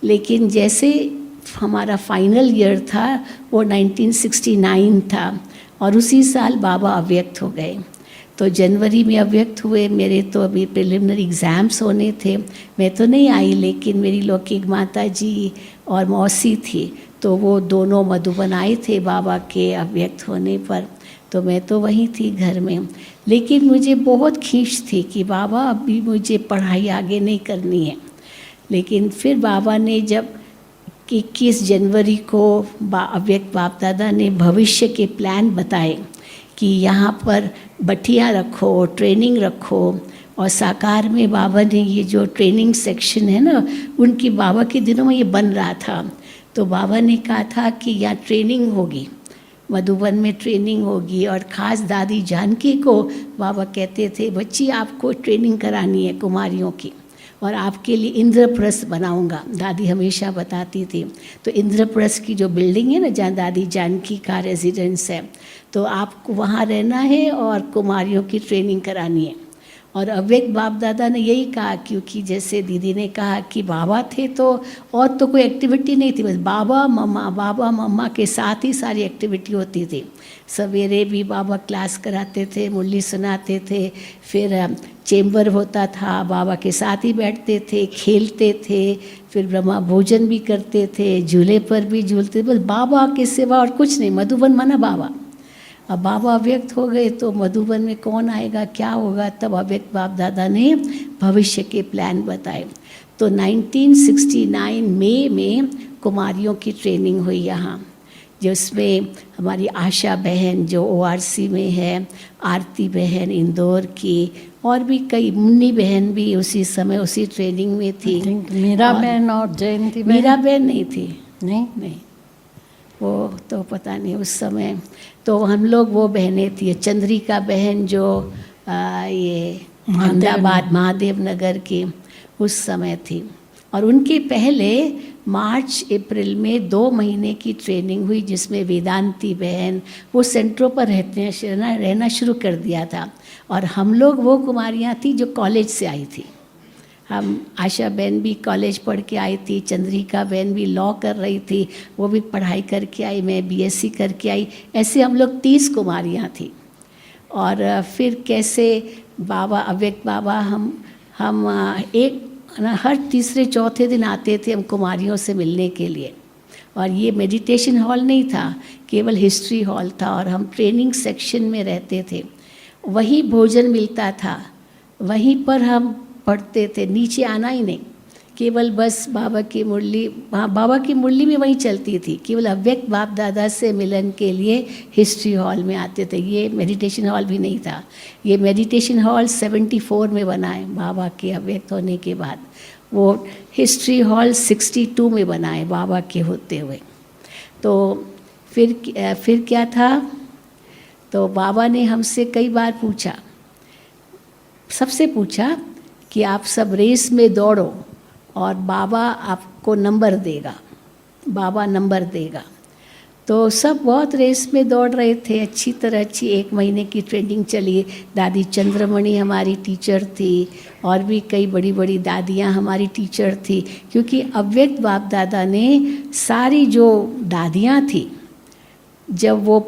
लेकिन जैसे हमारा फाइनल ईयर था वो 1969 था और उसी साल बाबा अव्यक्त हो गए। तो जनवरी में अव्यक्त हुए। मेरे तो अभी प्रिलिमिनरी एग्ज़ाम्स होने थे, मैं तो नहीं आई, लेकिन मेरी लौकिक माता जी और मौसी थी, तो वो दोनों मधुबन आए थे बाबा के अव्यक्त होने पर। तो मैं तो वहीं थी घर में, लेकिन मुझे बहुत खींच थी कि बाबा अभी मुझे पढ़ाई आगे नहीं करनी है। लेकिन फिर बाबा ने जब 21 जनवरी को अव्यक्त बाप दादा ने भविष्य के प्लान बताए कि यहाँ पर बटिया रखो, ट्रेनिंग रखो, और साकार में बाबा ने ये जो ट्रेनिंग सेक्शन है ना, उनकी बाबा के दिनों में ये बन रहा था। तो बाबा ने कहा था कि यहाँ ट्रेनिंग होगी, मधुबन में ट्रेनिंग होगी। और ख़ास दादी जानकी को बाबा कहते थे बच्ची आपको ट्रेनिंग करानी है कुमारियों की, और आपके लिए इंद्रप्रस्थ बनाऊंगा, दादी हमेशा बताती थी। तो इंद्रप्रस्थ की जो बिल्डिंग है ना, जहाँ दादी जानकी का रेजिडेंस है, तो आपको वहाँ रहना है और कुमारियों की ट्रेनिंग करानी है। और अव्यक्त बाप दादा ने यही कहा, क्योंकि जैसे दीदी ने कहा कि बाबा थे तो और तो कोई एक्टिविटी नहीं थी, बस बाबा मम्मा के साथ ही सारी एक्टिविटी होती थी। सवेरे भी बाबा क्लास कराते थे, मुरली सुनाते थे, फिर चेंबर होता था, बाबा के साथ ही बैठते थे, खेलते थे, फिर ब्रह्मा भोजन भी करते थे, झूले पर भी झूलते, बस बाबा के सिवा और कुछ नहीं। मधुबन माना बाबा। अब बाबा अव्यक्त हो गए तो मधुबन में कौन आएगा, क्या होगा? तब अव्यक्त बाप दादा ने भविष्य के प्लान बताए। तो 1969 मई में कुमारियों की ट्रेनिंग हुई यहाँ, जिसमें हमारी आशा बहन जो ORC में है, आरती बहन इंदौर की, और भी कई, मुन्नी बहन भी उसी समय उसी ट्रेनिंग में थी। मीरा बहन और जयंती बहन। मीरा बहन नहीं थी, नहीं, वो तो पता नहीं उस समय। तो हम लोग वो बहनें थी, चंद्रिका बहन जो ये अहमदाबाद महादेव नगर की उस समय थी। और उनके पहले मार्च अप्रैल में 2 महीने की ट्रेनिंग हुई, जिसमें वेदांती बहन वो सेंटरों पर रहना शुरू कर दिया था। और हम लोग वो कुमारियाँ थी जो कॉलेज से आई थी। हम आशा बहन भी कॉलेज पढ़ के आई थी, चंद्रिका बहन भी लॉ कर रही थी, वो भी पढ़ाई करके आई, मैं BSc करके आई। ऐसे हम लोग 30 कुमारियाँ थी। और फिर कैसे बाबा अव्यक्त बाबा हम एक हर तीसरे चौथे दिन आते थे हम कुमारियों से मिलने के लिए। और ये मेडिटेशन हॉल नहीं था, केवल हिस्ट्री हॉल था, और हम ट्रेनिंग सेक्शन में रहते थे। वहीं भोजन मिलता था, वहीं पर हम पढ़ते थे, नीचे आना ही नहीं, केवल बस बाबा की मुरली भी वहीं चलती थी। केवल अव्यक्त बाप दादा से मिलन के लिए हिस्ट्री हॉल में आते थे। ये मेडिटेशन हॉल भी नहीं था, ये मेडिटेशन हॉल 74 में बना है बाबा के अव्यक्त होने के बाद। वो हिस्ट्री हॉल 62 में बना है बाबा के होते हुए। तो फिर क्या था, तो बाबा ने हमसे कई बार पूछा, सबसे पूछा कि आप सब रेस में दौड़ो और बाबा आपको नंबर देगा, बाबा नंबर देगा। तो सब बहुत रेस में दौड़ रहे थे, अच्छी 1 महीने की ट्रेनिंग चली। दादी चंद्रमणि हमारी टीचर थी, और भी कई बड़ी बड़ी दादियाँ हमारी टीचर थी, क्योंकि अव्यक्त बाप दादा ने सारी जो दादियाँ थी, जब वो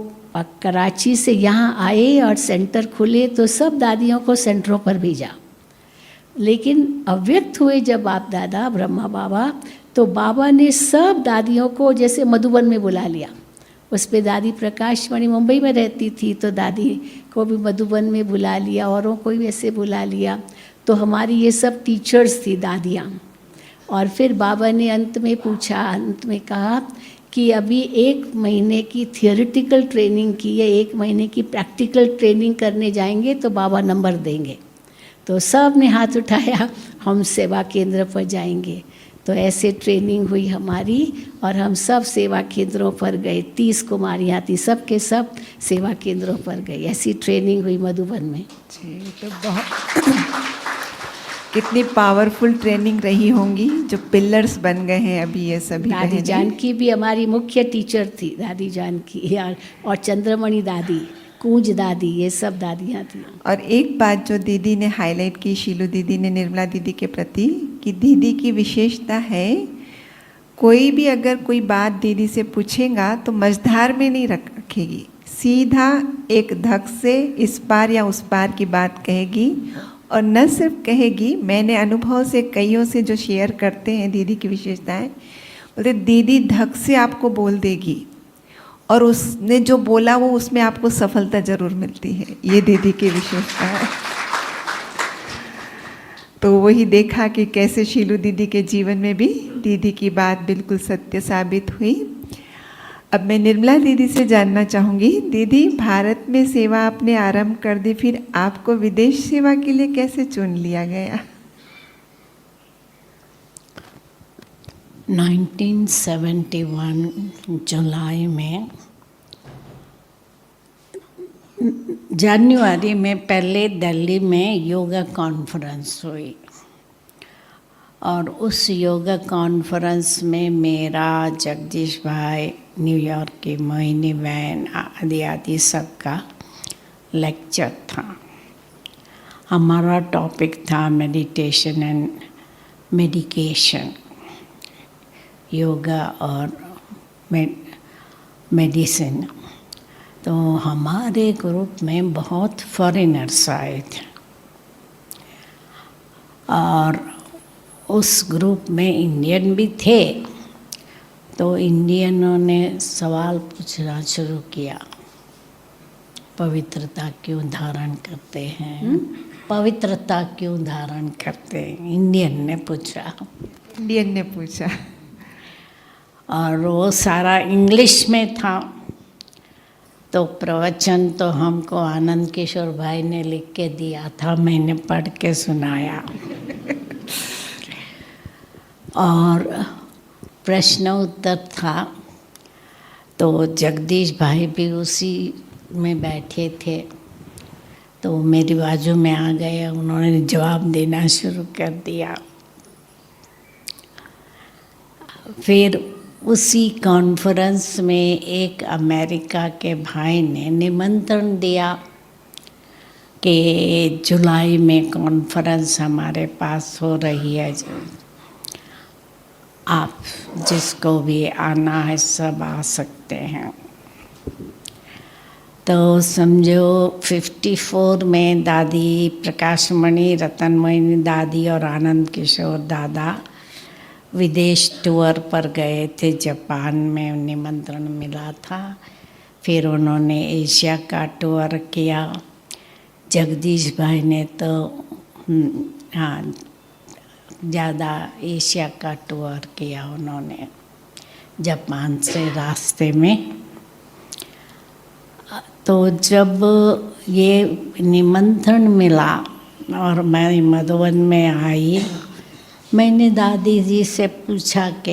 कराची से यहाँ आए और सेंटर खुले तो सब दादियों को सेंटरों पर भेजा। लेकिन अव्यक्त हुए जब बाप दादा ब्रह्मा बाबा, तो बाबा ने सब दादियों को जैसे मधुबन में बुला लिया। उस पर दादी प्रकाश मणि मुंबई में रहती थी, तो दादी को भी मधुबन में बुला लिया, औरों को भी ऐसे बुला लिया। तो हमारी ये सब टीचर्स थी दादियाँ। और फिर बाबा ने अंत में कहा कि अभी 1 महीने की थियोरिटिकल ट्रेनिंग की है, 1 महीने की प्रैक्टिकल ट्रेनिंग करने जाएंगे तो बाबा नंबर देंगे। तो सब ने हाथ उठाया, हम सेवा केंद्र पर जाएंगे। तो ऐसे ट्रेनिंग हुई हमारी और हम सब सेवा केंद्रों पर गए। 30 कुमारियाँ थी, सब के सब सेवा केंद्रों पर गई। ऐसी ट्रेनिंग हुई मधुबन में। जी, तो बहुत कितनी पावरफुल ट्रेनिंग रही होंगी, जो पिलर्स बन गए हैं अभी ये सभी दादी बहनें। जानकी भी हमारी मुख्य टीचर थी, दादी जानकी और चंद्रमणि दादी, कूंज दादी, ये सब दादियाँ थी। और एक बात जो दीदी ने हाईलाइट की, शीलू दीदी ने निर्मला दीदी के प्रति, कि दीदी की विशेषता है, कोई भी अगर कोई बात दीदी से पूछेगा तो मझधार में नहीं रखेगी, सीधा एक धक से इस पार या उस पार की बात कहेगी। और न सिर्फ कहेगी, मैंने अनुभव से कईयों से जो शेयर करते हैं दीदी की विशेषताएं, बोलते दीदी धक से आपको बोल देगी और उसने जो बोला वो उसमें आपको सफलता जरूर मिलती है। ये दीदी की विशेषता है। तो वही देखा कि कैसे शीलू दीदी के जीवन में भी दीदी की बात बिल्कुल सत्य साबित हुई। अब मैं निर्मला दीदी से जानना चाहूँगी, दीदी भारत में सेवा आपने आरंभ कर दी, फिर आपको विदेश सेवा के लिए कैसे चुन लिया गया? 1971 जुलाई में, जनवरी में पहले दिल्ली में योगा कॉन्फ्रेंस हुई और उस योगा कॉन्फ्रेंस में मेरा, जगदीश भाई, न्यूयॉर्क की मोहिनी बहन आदि सबका लेक्चर था। हमारा टॉपिक था मेडिटेशन एंड मेडिकेशन, योगा और मेडिसिन। तो हमारे ग्रुप में बहुत फॉरेनर्स आए थे और उस ग्रुप में इंडियन भी थे। तो इंडियनों ने सवाल पूछना शुरू किया, पवित्रता क्यों धारण करते हैं? पवित्रता क्यों धारण करते हैं? इंडियन ने पूछा। इंडियन ने पूछा और वो सारा इंग्लिश में था। तो प्रवचन तो हमको आनंद किशोर भाई ने लिख के दिया था, मैंने पढ़ के सुनाया। और प्रश्न उत्तर था। तो जगदीश भाई भी उसी में बैठे थे, तो मेरी बाजू में आ गए, उन्होंने जवाब देना शुरू कर दिया। फिर उसी कॉन्फ्रेंस में एक अमेरिका के भाई ने निमंत्रण दिया कि जुलाई में कॉन्फ्रेंस हमारे पास हो रही है, आप जिसको भी आना है सब आ सकते हैं। तो समझो 54 में दादी प्रकाशमणि, रतनमणि दादी और आनंद किशोर दादा विदेश टूर पर गए थे, जापान में निमंत्रण मिला था। फिर उन्होंने एशिया का टूर किया। जगदीश भाई ने तो हाँ ज़्यादा एशिया का टूर किया उन्होंने, जापान से रास्ते में। तो जब ये निमंत्रण मिला और मैं मधुबन में आई, मैंने दादी जी से पूछा कि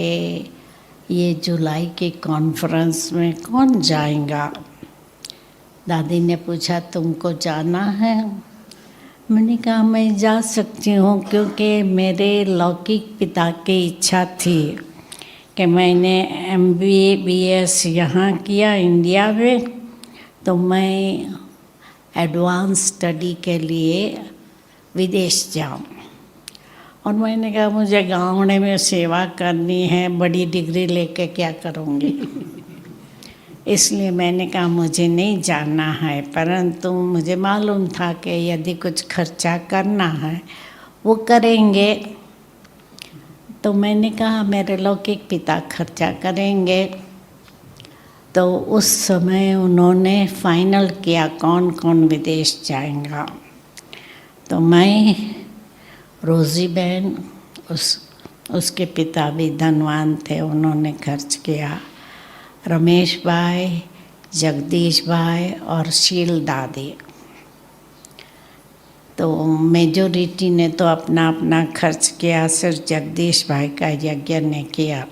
ये जुलाई के कॉन्फ्रेंस में कौन जाएगा? दादी ने पूछा तुमको जाना है? मैंने कहा मैं जा सकती हूँ, क्योंकि मेरे लौकिक पिता की इच्छा थी कि मैंने MBA BS यहाँ किया इंडिया में, तो मैं एडवांस स्टडी के लिए विदेश जाऊँ। और मैंने कहा मुझे गाँव में सेवा करनी है, बड़ी डिग्री लेके क्या करूँगी? इसलिए मैंने कहा मुझे नहीं जाना है, परंतु मुझे मालूम था कि यदि कुछ खर्चा करना है वो करेंगे। तो मैंने कहा मेरे लौकिक पिता खर्चा करेंगे। तो उस समय उन्होंने फाइनल किया कौन कौन विदेश जाएगा। तो मैं, रोज़ी बहन, उसके पिता भी धनवान थे, उन्होंने खर्च किया, रमेश भाई, जगदीश भाई और शील दादी। तो मेजोरिटी ने तो अपना अपना खर्च किया, सिर्फ जगदीश भाई का यज्ञ ने किया।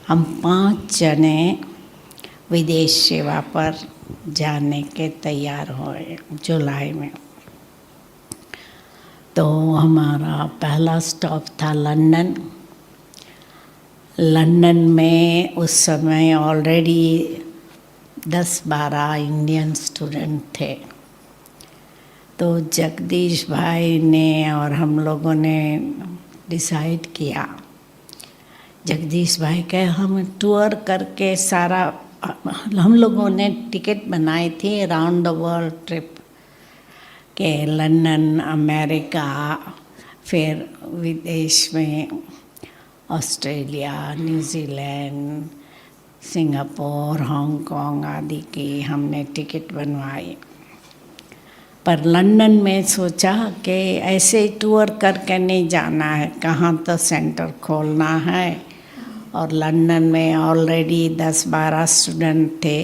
हम 5 जने विदेश सेवा पर जाने के तैयार हुए जुलाई में। तो हमारा पहला स्टॉप था लंदन। लंदन में उस समय ऑलरेडी 10-12 इंडियन स्टूडेंट थे। तो जगदीश भाई ने और हम लोगों ने डिसाइड किया, जगदीश भाई कहे हम टूर करके सारा, हम लोगों ने टिकट बनाई थी राउंड द वर्ल्ड ट्रिप के लंदन, अमेरिका, फिर विदेश में ऑस्ट्रेलिया, न्यूजीलैंड, सिंगापुर, हांगकांग आदि की हमने टिकट बनवाई। पर लंदन में सोचा कि ऐसे टूर करके नहीं जाना है, कहाँ तो सेंटर खोलना है। और लंदन में ऑलरेडी 10-12 स्टूडेंट थे।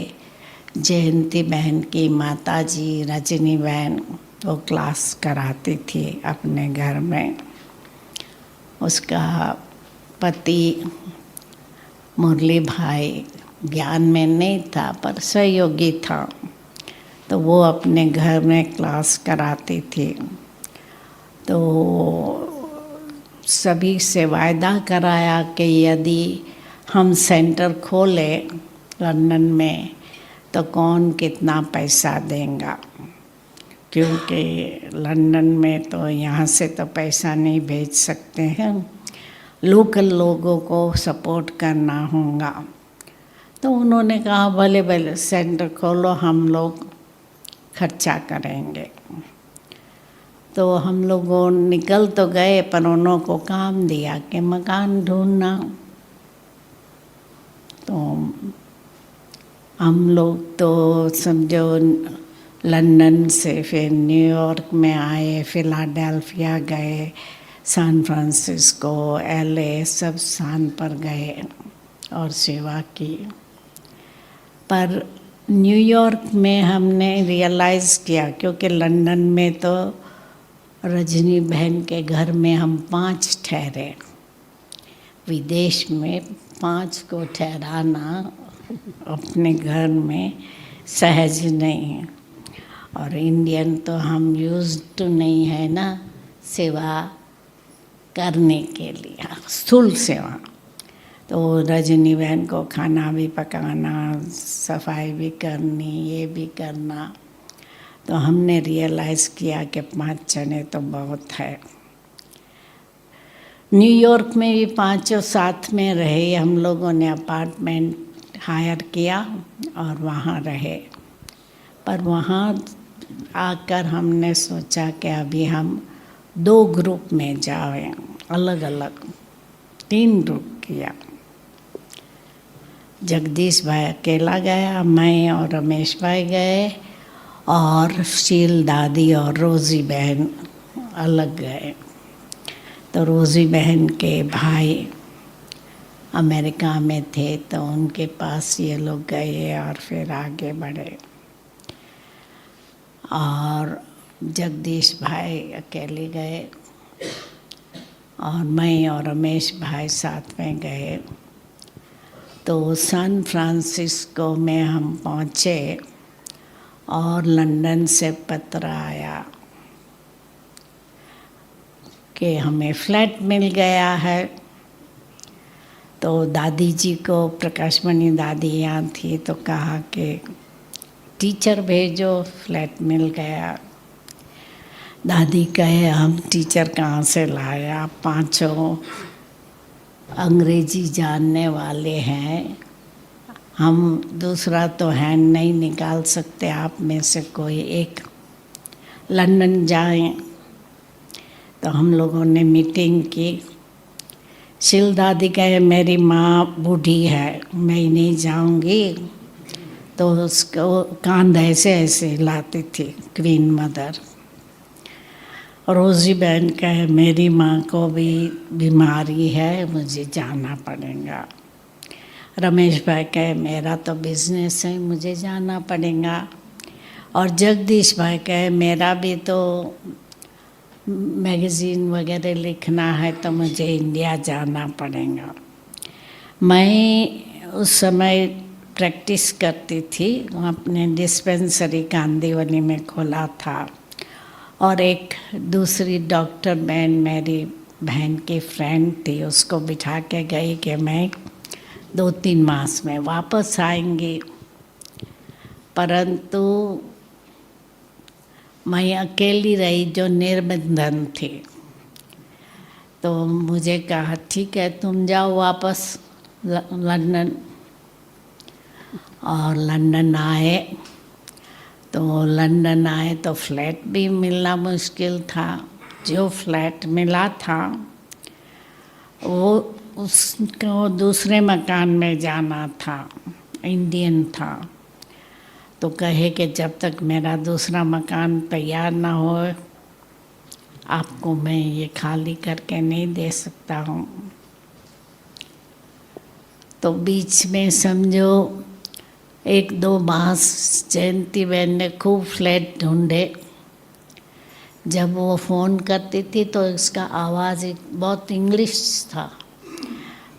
जयंती बहन की माता जी रजनी बहन वो क्लास कराती थी अपने घर में। उसका पति मुरली भाई ज्ञान में नहीं था पर सहयोगी था, तो वो अपने घर में क्लास कराती थी। तो सभी से वायदा कराया कि यदि हम सेंटर खोलें लंदन में तो कौन कितना पैसा देगा, क्योंकि लंदन में तो यहाँ से तो पैसा नहीं भेज सकते हैं, लोकल लोगों को सपोर्ट करना होगा। तो उन्होंने कहा भले भले सेंटर खोलो, हम लोग खर्चा करेंगे। तो हम लोगों निकल तो गए, पर उन्हों को काम दिया कि मकान ढूंढना। तो हम लोग तो समझो लंदन से फिर न्यूयॉर्क में आए, फिलाडेल्फिया गए, सैन फ्रांसिस्को, LA सब स्थान पर गए और सेवा की। पर न्यूयॉर्क में हमने रियलाइज़ किया, क्योंकि लंदन में तो रजनी बहन के घर में हम 5 ठहरे, विदेश में 5 को ठहराना अपने घर में सहज नहीं है। और इंडियन तो हम यूज्ड टू नहीं है ना सेवा करने के लिए, स्थूल सेवा। तो रजनी बहन को खाना भी पकाना, सफाई भी करनी, ये भी करना। तो हमने रियलाइज़ किया कि 5 जने तो बहुत है। न्यूयॉर्क में भी 5 साथ में रहे। हम लोगों ने अपार्टमेंट हायर किया और वहाँ रहे। पर वहाँ आकर हमने सोचा कि अभी हम 2 ग्रुप में जाएं, अलग अलग 3 ग्रुप किया। जगदीश भाई अकेला गया, मैं और रमेश भाई गए, और शील दादी और रोज़ी बहन अलग गए। तो रोज़ी बहन के भाई अमेरिका में थे, तो उनके पास ये लोग गए और फिर आगे बढ़े। और जगदीश भाई अकेले गए और मैं और रमेश भाई साथ में गए। तो सैन फ्रांसिस्को में हम पहुँचे और लंदन से पत्र आया कि हमें फ्लैट मिल गया है। तो दादी जी को, प्रकाशमणि दादी यहाँ थी, तो कहा कि टीचर भेजो, फ्लैट मिल गया। दादी कहे हम टीचर कहाँ से लाए, आप 5 अंग्रेजी जानने वाले हैं, हम दूसरा तो हैंड नहीं निकाल सकते, आप में से कोई एक लंदन जाएं। तो हम लोगों ने मीटिंग की। शील दादी कहे मेरी माँ बूढ़ी है, मैं नहीं जाऊंगी। तो उसको कांध ऐसे ऐसे लाती थी क्वीन मदर। रोज़ी बहन कहे मेरी माँ को भी बीमारी है, मुझे जाना पड़ेगा। रमेश भाई कहे मेरा तो बिजनेस है, मुझे जाना पड़ेगा। और जगदीश भाई कहे मेरा भी तो मैगज़ीन वगैरह लिखना है तो मुझे इंडिया जाना पड़ेगा। मैं उस समय प्रैक्टिस करती थी, अपने डिस्पेंसरी कांदीवली में खोला था, और एक दूसरी डॉक्टर बहन, मेरी बहन की फ्रेंड थी, उसको बिठा के गई कि मैं 2-3 मास में वापस आएंगी। परंतु मैं अकेली रही जो निर्बंधन थी। तो मुझे कहा ठीक है तुम जाओ वापस लंदन। और लंदन आए तो फ्लैट भी मिलना मुश्किल था। जो फ्लैट मिला था वो उसको दूसरे मकान में जाना था, इंडियन था। तो कहे कि जब तक मेरा दूसरा मकान तैयार ना हो आपको मैं ये खाली करके नहीं दे सकता हूँ। तो बीच में समझो 1-2 मास जयंती बहन ने खूब फ्लैट ढूंढे। जब वो फ़ोन करती थी तो उसका आवाज़ बहुत इंग्लिश था,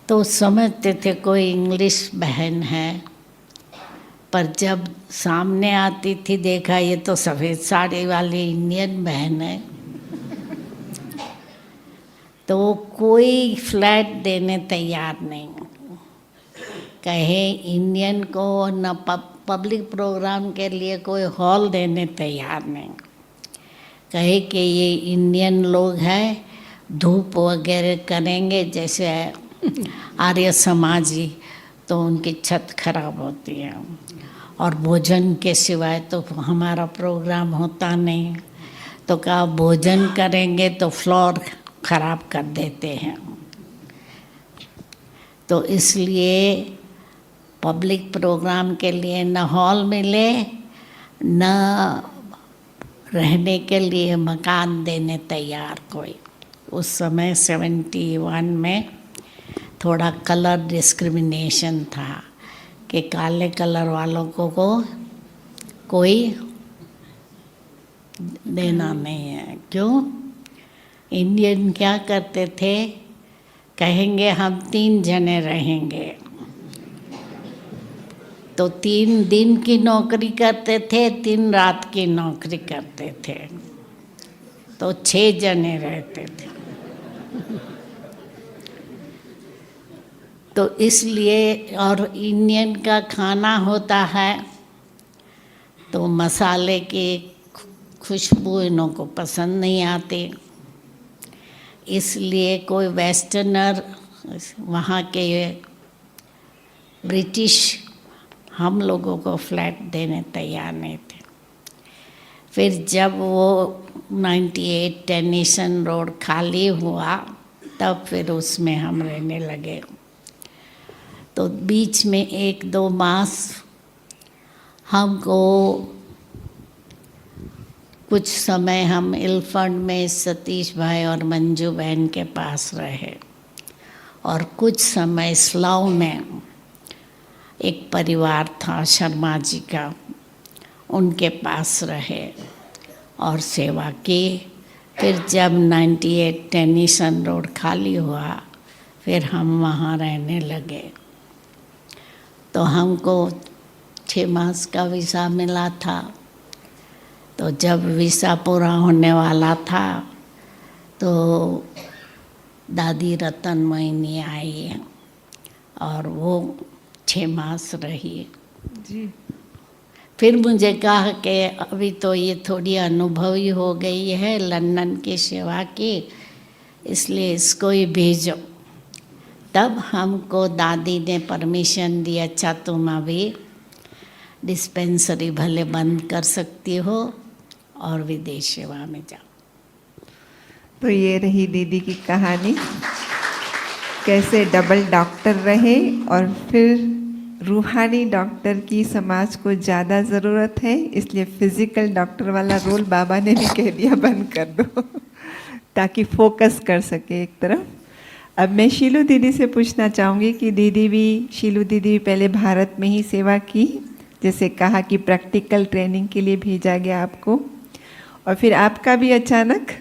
तो समझते थे कोई इंग्लिश बहन है। पर जब सामने आती थी देखा ये तो सफ़ेद साड़ी वाली इंडियन बहन है। तो कोई फ्लैट देने तैयार नहीं, कहे इंडियन को न पब्लिक प्रोग्राम के लिए कोई हॉल देने तैयार नहीं। कहे कि ये इंडियन लोग हैं, धूप वगैरह करेंगे जैसे आर्य समाजी, तो उनकी छत खराब होती है, और भोजन के सिवाय तो हमारा प्रोग्राम होता नहीं। तो कहा भोजन करेंगे तो फ्लोर खराब कर देते हैं। तो इसलिए पब्लिक प्रोग्राम के लिए न हॉल मिले न रहने के लिए मकान देने तैयार कोई। उस समय 71 में थोड़ा कलर डिस्क्रिमिनेशन था कि काले कलर वालों को कोई देना नहीं है। क्यों? इंडियन क्या करते थे, कहेंगे हम 3 जने रहेंगे, तो 3 दिन की नौकरी करते थे, 3 रात की नौकरी करते थे, तो 6 जने रहते थे। तो इसलिए, और इंडियन का खाना होता है तो मसाले की खुशबू इन्हों को पसंद नहीं आती, इसलिए कोई वेस्टर्नर वहाँ के ब्रिटिश हम लोगों को फ्लैट देने तैयार नहीं थे। फिर जब वो 98 टेनिसन रोड खाली हुआ तब फिर उसमें हम रहने लगे। तो बीच में 1-2 मास हमको कुछ समय हम इल्फंड में सतीश भाई और मंजू बहन के पास रहे, और कुछ समय स्लाव में एक परिवार था शर्मा जी का, उनके पास रहे और सेवा की। फिर जब 98 टेनिसन रोड खाली हुआ फिर हम वहाँ रहने लगे। तो हमको 6 मास का वीज़ा मिला था। तो जब वीज़ा पूरा होने वाला था तो दादी रतन मोहिनी आई और वो 6 मास रही जी। फिर मुझे कहा कि अभी तो ये थोड़ी अनुभवी हो गई है लंदन की सेवा की, इसलिए इसको ही भेजो। तब हमको दादी ने परमिशन दी, अच्छा तुम अभी डिस्पेंसरी भले बंद कर सकती हो और विदेश सेवा में जाओ। तो ये रही दीदी की कहानी, कैसे डबल डॉक्टर रहे और फिर रूहानी डॉक्टर की समाज को ज़्यादा ज़रूरत है, इसलिए फिज़िकल डॉक्टर वाला रोल बाबा ने भी कह दिया बंद कर दो ताकि फोकस कर सके एक तरफ। अब मैं शीलू दीदी से पूछना चाहूँगी कि शीलू दीदी भी पहले भारत में ही सेवा की, जैसे कहा कि प्रैक्टिकल ट्रेनिंग के लिए भेजा गया आपको, और फिर आपका भी अचानक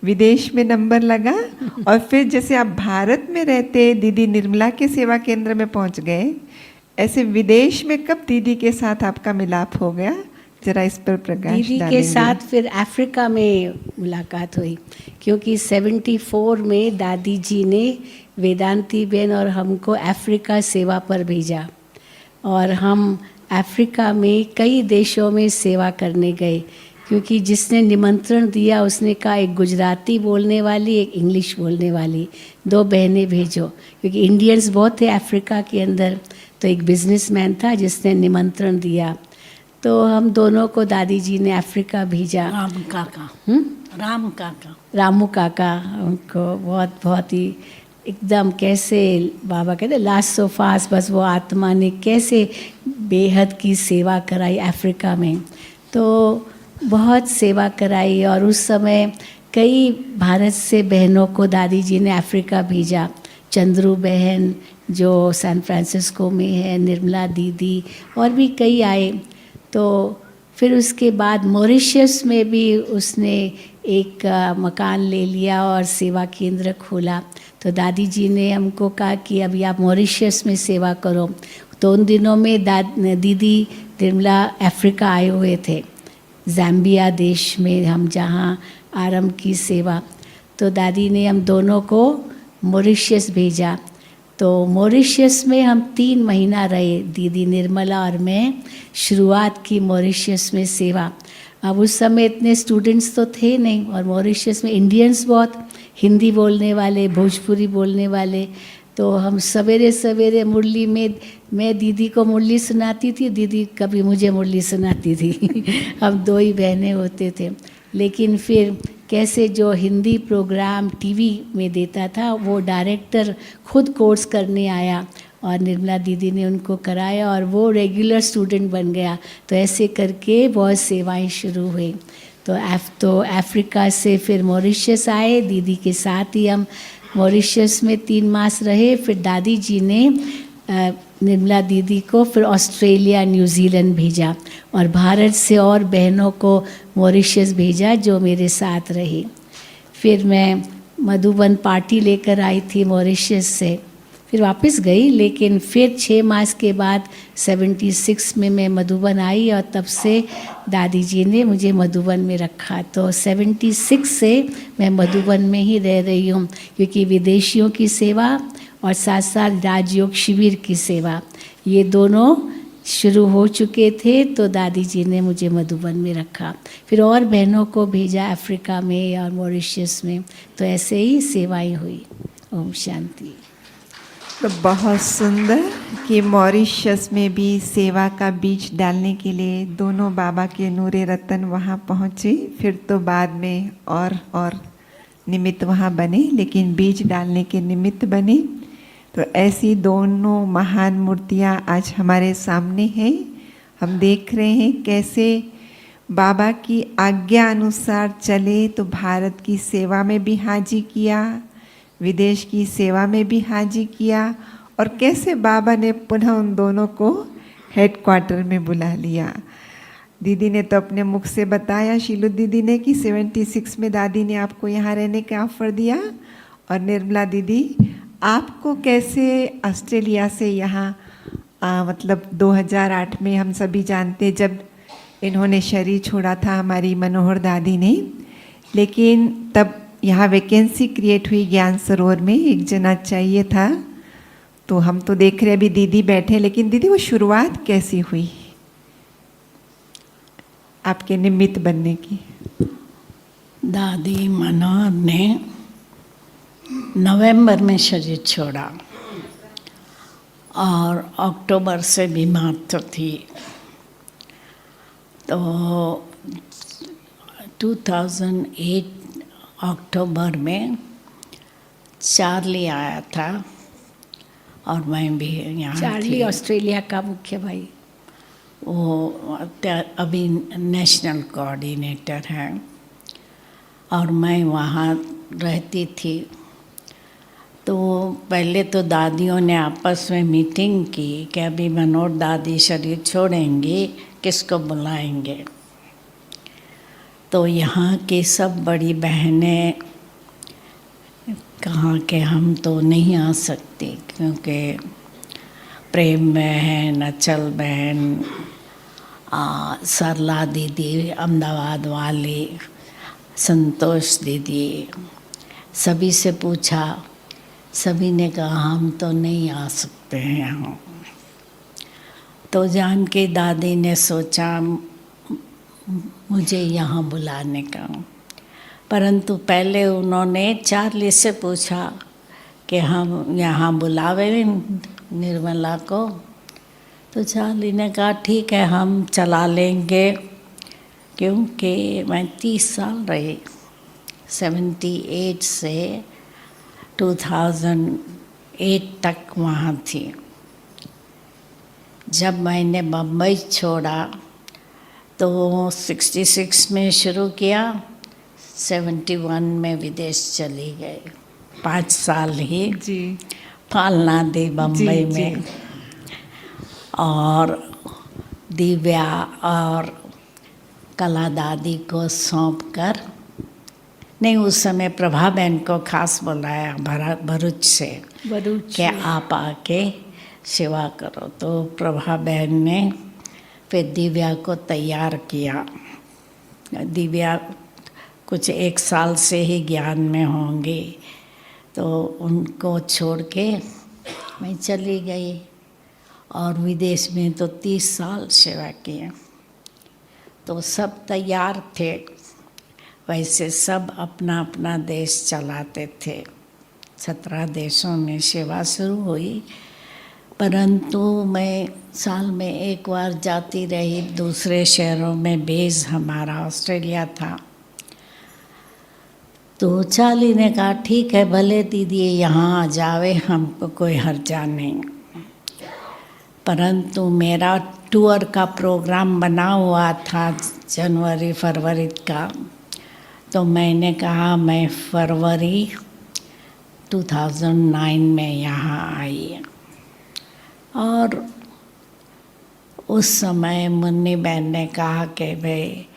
विदेश में नंबर लगा और फिर जैसे आप भारत में रहते दीदी निर्मला के सेवा केंद्र में पहुंच गए, ऐसे विदेश में कब दीदी के साथ आपका मिलाप हो गया? जरा इस पर प्रकाश दीदी के डालेंगे। साथ फिर अफ्रीका में मुलाकात हुई, क्योंकि 74 में दादी जी ने वेदांती बहन और हमको अफ्रीका सेवा पर भेजा और हम अफ्रीका में कई देशों में सेवा करने गए, क्योंकि जिसने निमंत्रण दिया उसने कहा एक गुजराती बोलने वाली, एक इंग्लिश बोलने वाली 2 बहनें भेजो, क्योंकि इंडियंस बहुत थे अफ्रीका के अंदर। तो एक बिजनेसमैन था जिसने निमंत्रण दिया, तो हम दोनों को दादी जी ने अफ्रीका भेजा। राम काका, रामू काका, उनको बहुत ही एकदम कैसे बाबा कहते लास्ट सो फास्ट, बस वो आत्मा ने कैसे बेहद की सेवा कराई अफ्रीका में। तो बहुत सेवा कराई और उस समय कई भारत से बहनों को दादी जी ने अफ्रीका भेजा। चंद्रू बहन जो सैन फ्रांसिस्को में है, निर्मला दीदी और भी कई आए। तो फिर उसके बाद मॉरिशस में भी उसने एक मकान ले लिया और सेवा केंद्र खोला। तो दादी जी ने हमको कहा कि अभी आप मॉरिशस में सेवा करो। तो उन दिनों में दीदी निर्मला अफ्रीका आए हुए थे, ज़ाम्बिया देश में हम जहाँ आरंभ की सेवा। तो दादी ने हम दोनों को मॉरिशस भेजा। तो मॉरिशस में हम 3 महीना रहे, दीदी निर्मला और मैं। शुरुआत की मॉरिशस में सेवा। अब उस समय इतने स्टूडेंट्स तो थे नहीं और मॉरिशस में इंडियंस बहुत, हिंदी बोलने वाले, भोजपुरी बोलने वाले। तो हम सवेरे सवेरे मुरली में, मैं दीदी को मुरली सुनाती थी, दीदी कभी मुझे मुरली सुनाती थी हम 2 ही बहनें होते थे। लेकिन फिर कैसे जो हिंदी प्रोग्राम टीवी में देता था वो डायरेक्टर खुद कोर्स करने आया और निर्मला दीदी ने उनको कराया और वो रेगुलर स्टूडेंट बन गया। तो ऐसे करके बहुत सेवाएं शुरू हुई। तो अफ्रीका से फिर मॉरिशस आए, दीदी के साथ ही हम मॉरिशस में 3 मास रहे। फिर दादी जी ने निर्मला दीदी को फिर ऑस्ट्रेलिया, न्यूजीलैंड भेजा और भारत से और बहनों को मॉरिशस भेजा जो मेरे साथ रही। फिर मैं मधुबन पार्टी लेकर आई थी मॉरिशस से, फिर वापस गई। लेकिन फिर 6 मास के बाद 76 में मैं मधुबन आई और तब से दादी जी ने मुझे मधुबन में रखा। तो 76 से मैं मधुबन में ही रह रही हूँ, क्योंकि विदेशियों की सेवा और साथ साथ राजयोग शिविर की सेवा ये दोनों शुरू हो चुके थे। तो दादी जी ने मुझे मधुबन में रखा, फिर और बहनों को भेजा अफ्रीका में और मॉरिशस में। तो ऐसे ही सेवाएं हुई। ओम शांति। तो बहुत सुंदर कि मॉरिशस में भी सेवा का बीज डालने के लिए दोनों बाबा के नूरे रतन वहाँ पहुँचे। फिर तो बाद में और निमित्त वहाँ बने, लेकिन बीज डालने के निमित्त बने। तो ऐसी दोनों महान मूर्तियाँ आज हमारे सामने हैं। हम देख रहे हैं कैसे बाबा की आज्ञा अनुसार चले तो भारत की सेवा में भी हाजी किया, विदेश की सेवा में भी हाजी किया, और कैसे बाबा ने पुनः उन दोनों को हेडक्वार्टर में बुला लिया। दीदी ने तो अपने मुख से बताया, शीलू दीदी ने, कि 76 में दादी ने आपको यहाँ रहने का ऑफ़र दिया, और निर्मला दीदी आपको कैसे ऑस्ट्रेलिया से यहाँ मतलब 2008 में हम सभी जानते जब इन्होंने शरीर छोड़ा था हमारी मनोहर दादी ने, लेकिन तब यहाँ वैकेंसी क्रिएट हुई ज्ञान सरोवर में, एक जना चाहिए था। तो हम तो देख रहे अभी दीदी बैठे, लेकिन दीदी वो शुरुआत कैसी हुई आपके निमित्त बनने की? दादी मनोहर ने नवंबर में शरीर छोड़ा और अक्टूबर से बीमार तो थी। तो 2008 अक्टूबर में चार्ली आया था और मैं भी यहाँ थी। चार्ली ऑस्ट्रेलिया का मुख्य भाई, वो अभी नेशनल कोऑर्डिनेटर है और मैं वहाँ रहती थी। तो पहले तो दादियों ने आपस में मीटिंग की कि अभी मनोहर दादी शरीर छोड़ेंगी, किसको बुलाएंगे। तो यहाँ की सब बड़ी बहनें कहा कि हम तो नहीं आ सकते क्योंकि प्रेम बहन, अचल बहन, सरला दीदी अहमदाबाद वाली, संतोष दीदी, सभी से पूछा, सभी ने कहा हम तो नहीं आ सकते हैं यहाँ। तो जान के दादी ने सोचा मुझे यहाँ बुलाने का, परंतु पहले उन्होंने चार्ली से पूछा कि हम यहाँ बुलावे निर्मला को। तो चार्ली ने कहा ठीक है हम चला लेंगे, क्योंकि मैं 30 साल रही, 78 से 2008 तक वहाँ थी। जब मैंने बम्बई छोड़ा तो 66 में शुरू किया, 71 में विदेश चली गई। 5 साल ही जी पालना दी बम्बई जी, में। और दिव्या और कला दादी को सौंप कर, नहीं उस समय प्रभा बहन को खास बुलाया भरूच से कि आप आके सेवा करो। तो प्रभा बहन ने फिर दिव्या को तैयार किया। दिव्या कुछ 1 साल से ही ज्ञान में होंगी, तो उनको छोड़ के मैं चली गई और विदेश में तो 30 साल सेवा किए। तो सब तैयार थे, वैसे सब अपना अपना देश चलाते थे। 17 देशों में सेवा शुरू हुई, परंतु मैं साल में 1 बार जाती रही दूसरे शहरों में। बेस हमारा ऑस्ट्रेलिया था। तो चार्ली ने कहा ठीक है भले दीदी यहाँ आ जावे, हमको कोई हर्जा नहीं। परंतु मेरा टूर का प्रोग्राम बना हुआ था जनवरी फरवरी का, तो मैंने कहा मैं फरवरी 2009 में यहाँ आई। और उस समय मुन्नी बहन ने कहा कि भाई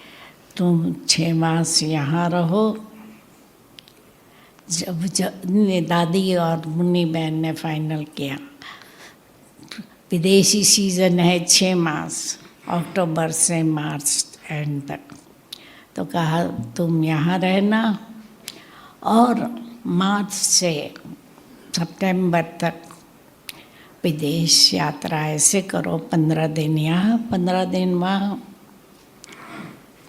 तुम 6 मास यहाँ रहो। जब दादी और मुन्नी बहन ने फाइनल किया, विदेशी सीज़न है 6 मास, अक्टूबर से मार्च एंड तक, तो कहा तुम यहाँ रहना और मार्च से सितंबर तक विदेश यात्रा ऐसे करो, 15 दिन यहाँ 15 दिन वहाँ।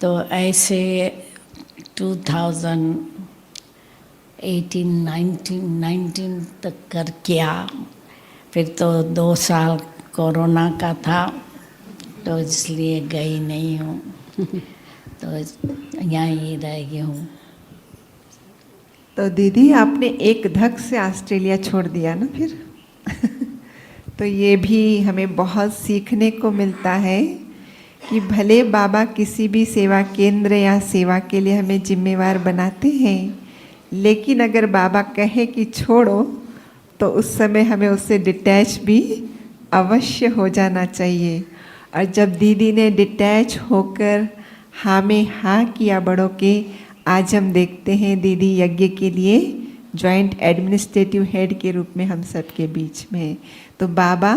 तो ऐसे 2018-19 तक कर किया। फिर तो 2 साल कोरोना का था, तो इसलिए गई नहीं हूँ। तो यहाँ ही रह गई हूँ। तो दीदी आपने एक धक से ऑस्ट्रेलिया छोड़ दिया ना फिर तो ये भी हमें बहुत सीखने को मिलता है कि भले बाबा किसी भी सेवा केंद्र या सेवा के लिए हमें जिम्मेवार बनाते हैं, लेकिन अगर बाबा कहे कि छोड़ो तो उस समय हमें उससे डिटैच भी अवश्य हो जाना चाहिए। और जब दीदी ने डिटैच होकर हाँ में हाँ किया बड़ों के, आज हम देखते हैं दीदी यज्ञ के लिए जॉइंट एडमिनिस्ट्रेटिव हेड के रूप में हम सबके बीच में। तो बाबा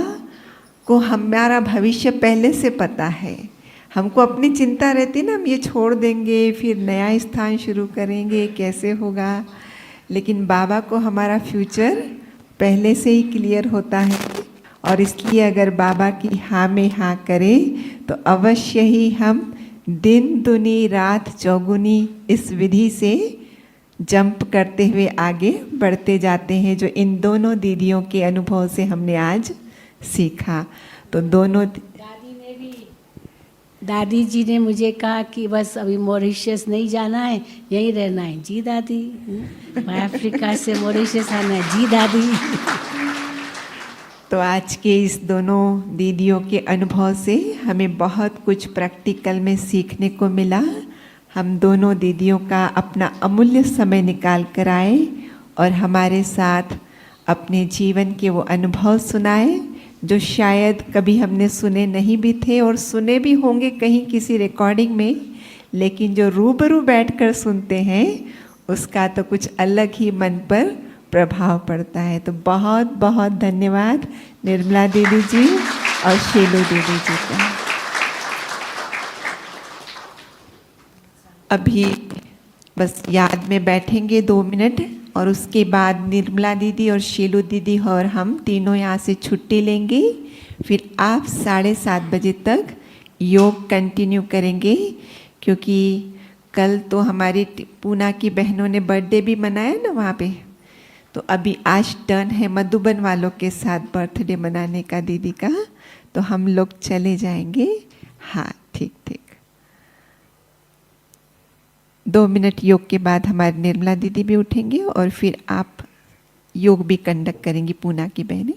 को हमारा भविष्य पहले से पता है। हमको अपनी चिंता रहती ना, हम ये छोड़ देंगे फिर नया स्थान शुरू करेंगे, कैसे होगा, लेकिन बाबा को हमारा फ्यूचर पहले से ही क्लियर होता है। और इसलिए अगर बाबा की हाँ में हाँ करें तो अवश्य ही हम दिन दुनी रात चौगुनी इस विधि से जंप करते हुए आगे बढ़ते जाते हैं, जो इन दोनों दीदियों के अनुभव से हमने आज सीखा। तो दोनों दादी जी ने मुझे कहा कि बस अभी मॉरिशस नहीं जाना है, यहीं रहना है। जी दादी, अफ्रीका से मॉरिशस आना है। जी दादी। तो आज के इस दोनों दीदियों के अनुभव से हमें बहुत कुछ प्रैक्टिकल में सीखने को मिला। हम दोनों दीदियों का अपना अमूल्य समय निकाल कर आए और हमारे साथ अपने जीवन के वो अनुभव सुनाए जो शायद कभी हमने सुने नहीं भी थे और सुने भी होंगे कहीं किसी रिकॉर्डिंग में, लेकिन जो रूबरू बैठकर सुनते हैं उसका तो कुछ अलग ही मन पर प्रभाव पड़ता है। तो बहुत बहुत धन्यवाद निर्मला दीदी जी और शीलू दीदी जी का। अभी बस याद में बैठेंगे 2 मिनट और उसके बाद निर्मला दीदी और शीलू दीदी और हम तीनों यहाँ से छुट्टी लेंगे। फिर आप 7:30 बजे तक योग कंटिन्यू करेंगे, क्योंकि कल तो हमारी पूना की बहनों ने बर्थडे भी मनाया ना वहाँ पे। तो अभी आज टर्न है मधुबन वालों के साथ बर्थडे मनाने का दीदी का, तो हम लोग चले जाएंगे। हाँ ठीक ठीक। 2 मिनट योग के बाद हमारी निर्मला दीदी भी उठेंगे और फिर आप योग भी कंडक्ट करेंगी पूना की बहनें।